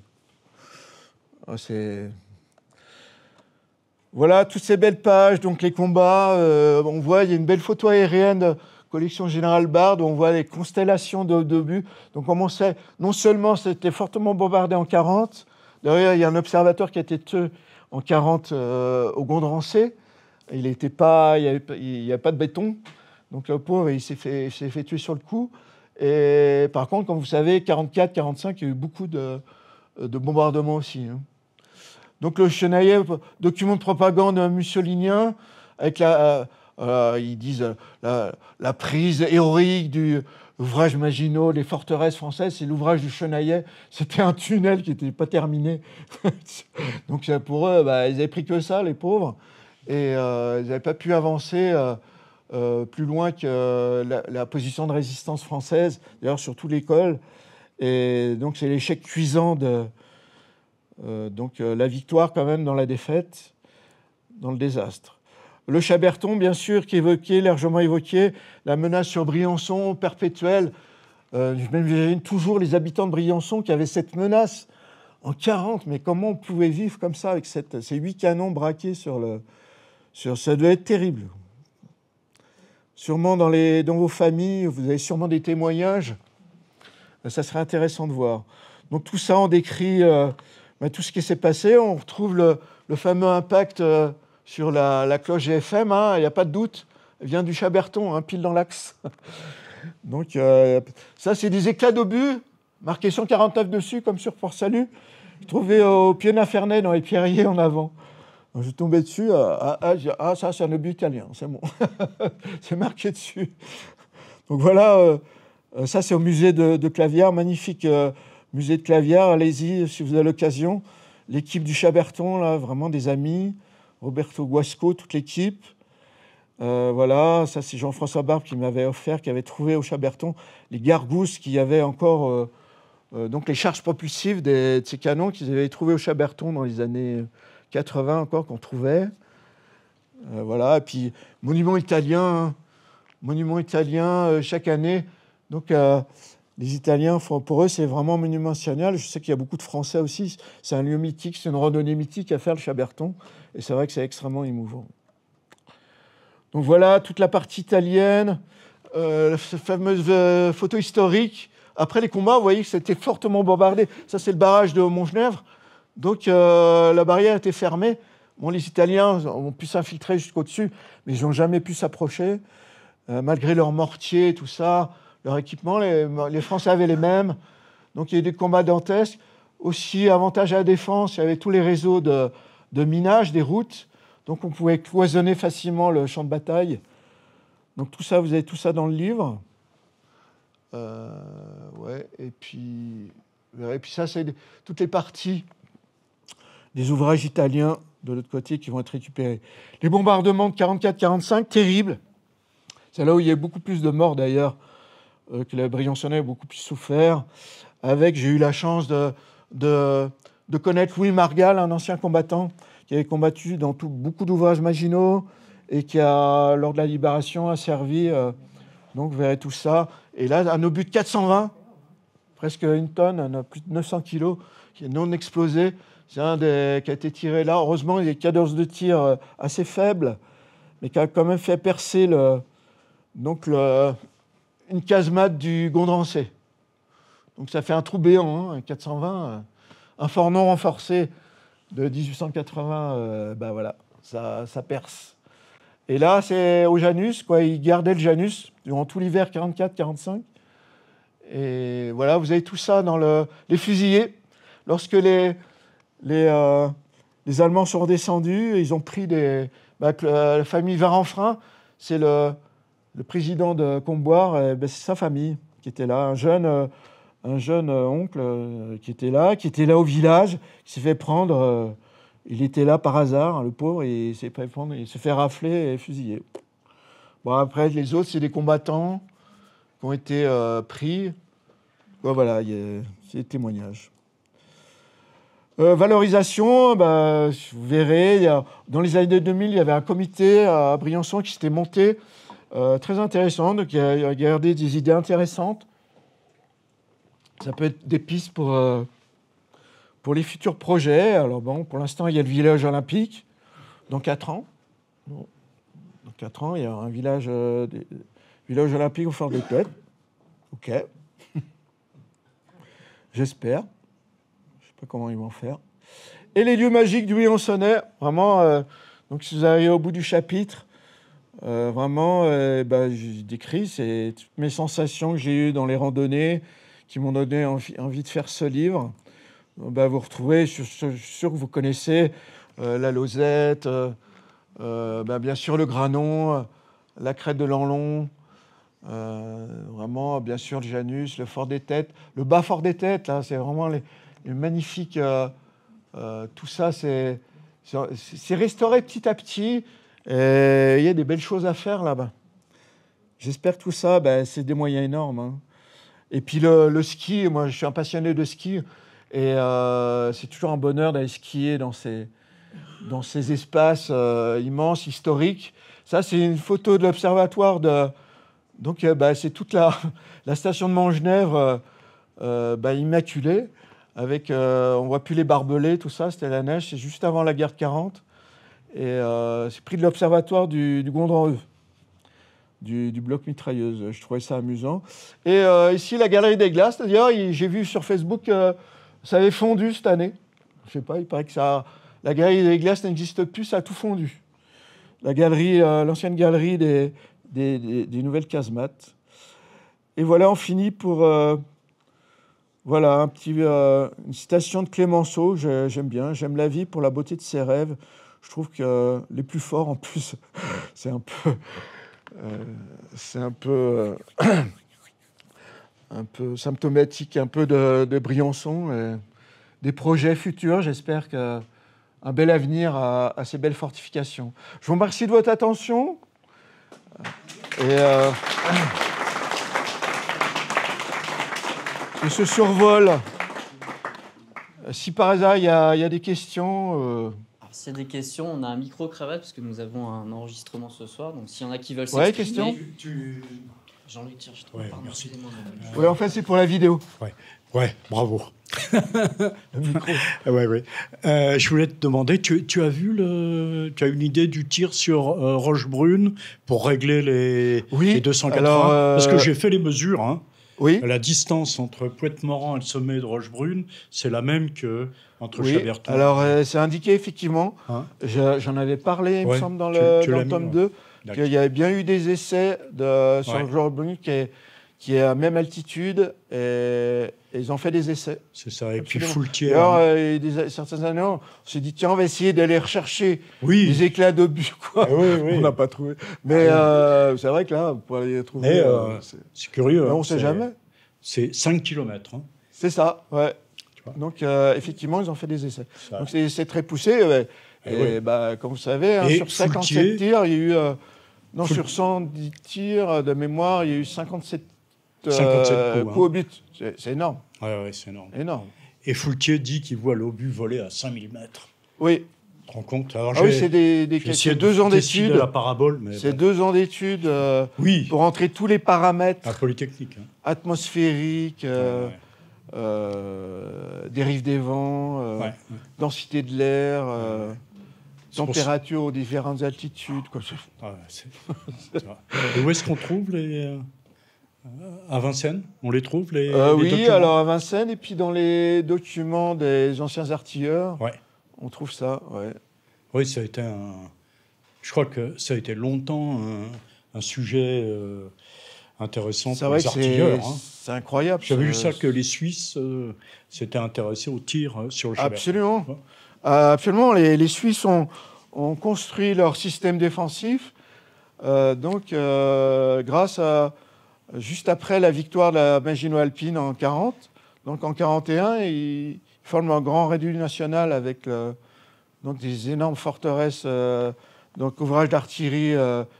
Voilà toutes ces belles pages, donc les combats. On voit, il y a une belle photo aérienne de collection Général Bard, où on voit les constellations d'obus. Donc on sait, non seulement c'était fortement bombardé en 40, d'ailleurs il y a un observateur qui a été tué en 40 au Gondrancé. Il n'y avait pas de béton, donc le pauvre il s'est fait tuer sur le coup. Et par contre, comme vous savez, 44, 45, il y a eu beaucoup de bombardements aussi. Hein. Donc le Chenaillet, document de propagande mussolinien, avec ils disent la prise héroïque du ouvrage Maginot, les forteresses françaises, c'est l'ouvrage du Chenaillet. C'était un tunnel qui n'était pas terminé. Donc pour eux, ils n'avaient pris que ça, les pauvres, et ils n'avaient pas pu avancer plus loin que la position de résistance française, d'ailleurs sur tout l'école. Et donc c'est l'échec cuisant la victoire quand même dans la défaite, dans le désastre. Le Chaberton, bien sûr, qui évoquait, largement évoqué, la menace sur Briançon perpétuelle. J'imagine toujours les habitants de Briançon qui avaient cette menace en 40. Mais comment on pouvait vivre comme ça avec ces 8 canons braqués ça devait être terrible. Sûrement dans vos familles, vous avez sûrement des témoignages. Ça serait intéressant de voir. Donc tout ça, on décrit tout ce qui s'est passé. On retrouve le fameux impact sur la cloche GFM. Hein, il n'y a pas de doute. Elle vient du Chaberton, hein, pile dans l'axe. Donc ça, c'est des éclats d'obus, marqué 149 dessus, comme sur Port-Salut, trouvés au Pied d'Infernay, dans les Pierriers en avant. Donc, je suis tombé dessus. Ça, c'est un obus italien, c'est bon. C'est marqué dessus. Donc voilà, ça, c'est au musée de Clavière, magnifique musée de Clavière. Allez-y, si vous avez l'occasion. L'équipe du Chaberton, là, vraiment des amis. Roberto Guasco, toute l'équipe. Voilà, ça, c'est Jean-François Barbe qui m'avait offert, qui avait trouvé au Chaberton les gargousses qui avaient encore... donc les charges propulsives de ces canons qu'ils avaient trouvés au Chaberton dans les années 80 encore, qu'on trouvait. Voilà, et puis monument italien chaque année. Donc il Les Italiens, pour eux, c'est vraiment monumental. Je sais qu'il y a beaucoup de Français aussi. C'est un lieu mythique, c'est une randonnée mythique à faire, le Chaberton. Et c'est vrai que c'est extrêmement émouvant. Donc voilà, toute la partie italienne, cette fameuse photo historique. Après les combats, vous voyez que c'était fortement bombardé. Ça, c'est le barrage de Montgenèvre. Donc la barrière était fermée. Bon, les Italiens ont pu s'infiltrer jusqu'au-dessus, mais ils n'ont jamais pu s'approcher. Malgré leurs mortiers et tout ça, leur équipement, les Français avaient les mêmes. Donc il y a eu des combats dantesques. Aussi, avantage à la défense, il y avait tous les réseaux de minage, des routes. Donc on pouvait cloisonner facilement le champ de bataille. Donc tout ça, vous avez tout ça dans le livre. Ouais, et puis ça, c'est toutes les parties des ouvrages italiens de l'autre côté qui vont être récupérés. Les bombardements de 44-45, terribles. C'est là où il y a beaucoup plus de morts d'ailleurs, que la Briançonnais a beaucoup plus souffert. J'ai eu la chance de connaître Louis Margal, un ancien combattant qui avait combattu dans beaucoup d'ouvrages Maginot et qui, lors de la Libération, a servi. Donc vous verrez tout ça. Et là, un obus de 420, presque une tonne, plus de 900 kilos, qui est non explosé. C'est un qui a été tiré là. Heureusement, il y a une cadence de tir assez faible, mais qui a quand même fait percer une casemate du Gondrancé. Donc ça fait un trou béant, un 420, un fort non renforcé de 1880, voilà, ça perce. Et là, c'est au Janus, quoi. Ils gardaient le Janus durant tout l'hiver 44-45. Et voilà, vous avez tout ça dans les fusillés. Lorsque les Allemands sont redescendus, ils ont pris la famille Varenfrin, c'est le président de Comboire, c'est sa famille qui était là, un jeune oncle qui était là au village, qui s'est fait prendre. Il était là par hasard, le pauvre, et il s'est fait prendre, il s'est fait rafler et fusiller. Bon, après, les autres, c'est des combattants qui ont été pris. Bon, voilà, c'est des témoignages. Valorisation, vous verrez, dans les années 2000, il y avait un comité à Briançon qui s'était monté, très intéressant, donc il a gardé des idées intéressantes. Ça peut être des pistes pour les futurs projets. Alors bon, pour l'instant, il y a le village olympique, dans 4 ans. Dans 4 ans, il y a un village olympique au Fort des Têtes. OK. J'espère. Je ne sais pas comment ils vont faire. Et les lieux magiques du Briançonnais, vraiment, donc si vous arrivez au bout du chapitre, vraiment, je décris, c'est toutes mes sensations que j'ai eues dans les randonnées qui m'ont donné envie de faire ce livre. Vous retrouvez, je suis sûr que vous connaissez la Lozette, bien sûr le Granon, la crête de l'Enlon, vraiment, bien sûr, le Janus, le Fort des Têtes, le bas Fort des Têtes, là, c'est vraiment les magnifiques... tout ça, c'est restauré petit à petit. Et il y a des belles choses à faire là-bas. J'espère que tout ça, c'est des moyens énormes. Hein. Et puis le ski, moi, je suis un passionné de ski. Et c'est toujours un bonheur d'aller skier dans ces espaces immenses, historiques. Ça, c'est une photo de l'observatoire Donc, c'est toute la station de Montgenèvre immaculée. Avec, on ne voit plus les barbelés, tout ça, c'était la neige. C'est juste avant la guerre de 40. Et c'est pris de l'observatoire du Gondran-E, du bloc mitrailleuse. Je trouvais ça amusant. Et ici, la Galerie des Glaces. D'ailleurs, j'ai vu sur Facebook, ça avait fondu cette année. Je ne sais pas, il paraît que la Galerie des Glaces n'existe plus, ça a tout fondu. L'ancienne galerie des nouvelles casemates. Et voilà, on finit pour... Voilà, une citation de Clémenceau, j'aime bien. J'aime la vie pour la beauté de ses rêves. Je trouve que les plus forts, en plus, c'est un peu symptomatique, un peu de Briançon. Et des projets futurs, j'espère qu'un bel avenir à ces belles fortifications. Je vous remercie de votre attention. Et ce survol, si par hasard il y a des questions... Alors, s'il y a des questions, on a un micro-cravate parce que nous avons un enregistrement ce soir. Donc s'il y en a qui veulent Ouais, s'exprimer... question. Jean-Luc Tirch, je Ouais, pardon, merci. excusez-moi. Oui, en fait, c'est pour la vidéo. Ouais, bravo. Le micro. Ouais. Je voulais te demander, tu as vu tu as une idée du tir sur Rochebrune pour régler Oui, les 280 alors, Parce que j'ai fait les mesures. Hein. Oui, La distance entre Pointe-Moran et le sommet de Rochebrune, c'est la même que entre oui. Chaberton. Alors, c'est indiqué effectivement. Hein J'en avais parlé, il me Ouais, semble, dans tu dans l'as le mis, tome ouais. 2, D'accord. qu'il y avait bien eu des essais sur Ouais. le genre Bruni qui est à même altitude, et ils ont fait des essais. C'est ça. Et puis Absolument. Foultier. Alors, hein. certaines années, on s'est dit, tiens, on va essayer d'aller rechercher Oui. des éclats d'obus, quoi. Ah oui. On n'a pas trouvé. Mais c'est vrai que là, pour aller les trouver, Mais c'est curieux. mais hein, on ne sait jamais. C'est 5 km. Hein. C'est ça, ouais. Tu vois. Donc, effectivement, ils ont fait des essais. Ça. Donc, c'est très poussé. Ouais. Eh Et oui. comme vous savez, hein, Et sur 57 Foultier- tirs, il y a eu... non, sur 110 tirs de mémoire, il y a eu 57, 57 coups au but. C'est énorme, Ouais, c'est énorme. énorme. Et Foultier dit qu'il voit l'obus voler à 5000 mètres. Oui, Tu te rends compte? Alors, ah oui, c'est j'ai essayé c'est 2 ans décider d'études. la parabole, mais C'est bon. 2 ans d'études Oui, pour entrer tous les paramètres à Polytechnique. Hein. atmosphériques, Ouais. dérive des vents, Ouais. densité de l'air, C'est pour température aux différentes altitudes. Quoi. Ouais, c'est vrai. Et où est-ce qu'on trouve les... à Vincennes, on les trouve, les Oui, documents alors à Vincennes, et puis dans les documents des anciens artilleurs, Ouais. on trouve ça. Ouais. Oui, ça a été je crois que ça a été longtemps un sujet intéressant C'est pour vrai les que artilleurs. Hein. c'est incroyable. J'avais vu ça que les Suisses s'étaient intéressés au tir sur le Chaberton. Absolument. Ouais. Absolument. Les Suisses ont construit leur système défensif. Grâce à, juste après la victoire de la Maginot Alpine en 40, donc en 41, ils forment un grand réduit national avec donc des énormes forteresses, donc ouvrage d'artillerie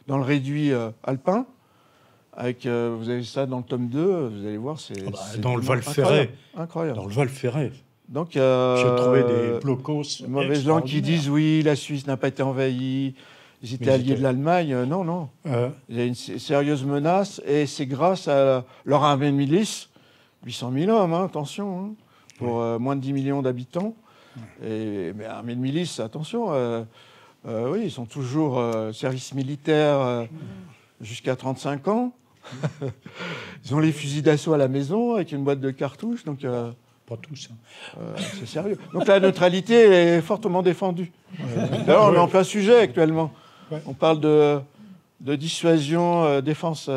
dans le réduit alpin. Avec, vous avez ça dans le tome 2, vous allez voir, c'est dans le vraiment Val-Ferret. incroyable. Dans le Val-Ferret, Donc, j'ai trouvé des blocos mauvaises langues qui disent oui, la Suisse n'a pas été envahie, ils étaient Mais ils alliés étaient- de l'Allemagne. Non. Euh, Il y a une sérieuse menace et c'est grâce à leur armée de milice, 800 000 hommes, hein, attention, hein, pour moins de 10 millions d'habitants. Mais armée de milice, attention, oui, ils sont toujours service militaire jusqu'à 35 ans. Ils ont les fusils d'assaut à la maison avec une boîte de cartouches, donc pas tous. Hein. c'est sérieux. Donc la neutralité est fortement défendue. D'ailleurs, on est en plein sujet actuellement. Ouais. On parle de dissuasion, défense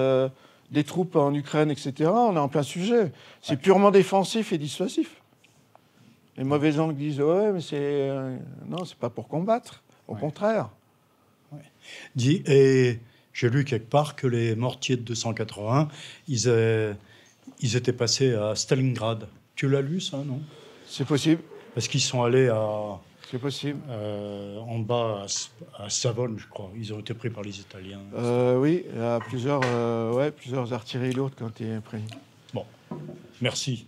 des troupes en Ukraine, etc. On est en plein sujet. C'est purement défensif et dissuasif. Les mauvais langues disent ouais, mais non, c'est pas pour combattre. Au contraire. Et j'ai lu quelque part que les mortiers de 280, ils étaient passés à Stalingrad. Tu l'as lu, ça, non? C'est possible. Parce qu'ils sont allés C'est possible. en bas, à Savone, je crois. Ils ont été pris par les Italiens. Oui, il y a plusieurs artilleries lourdes qui ont été prises. Bon, merci.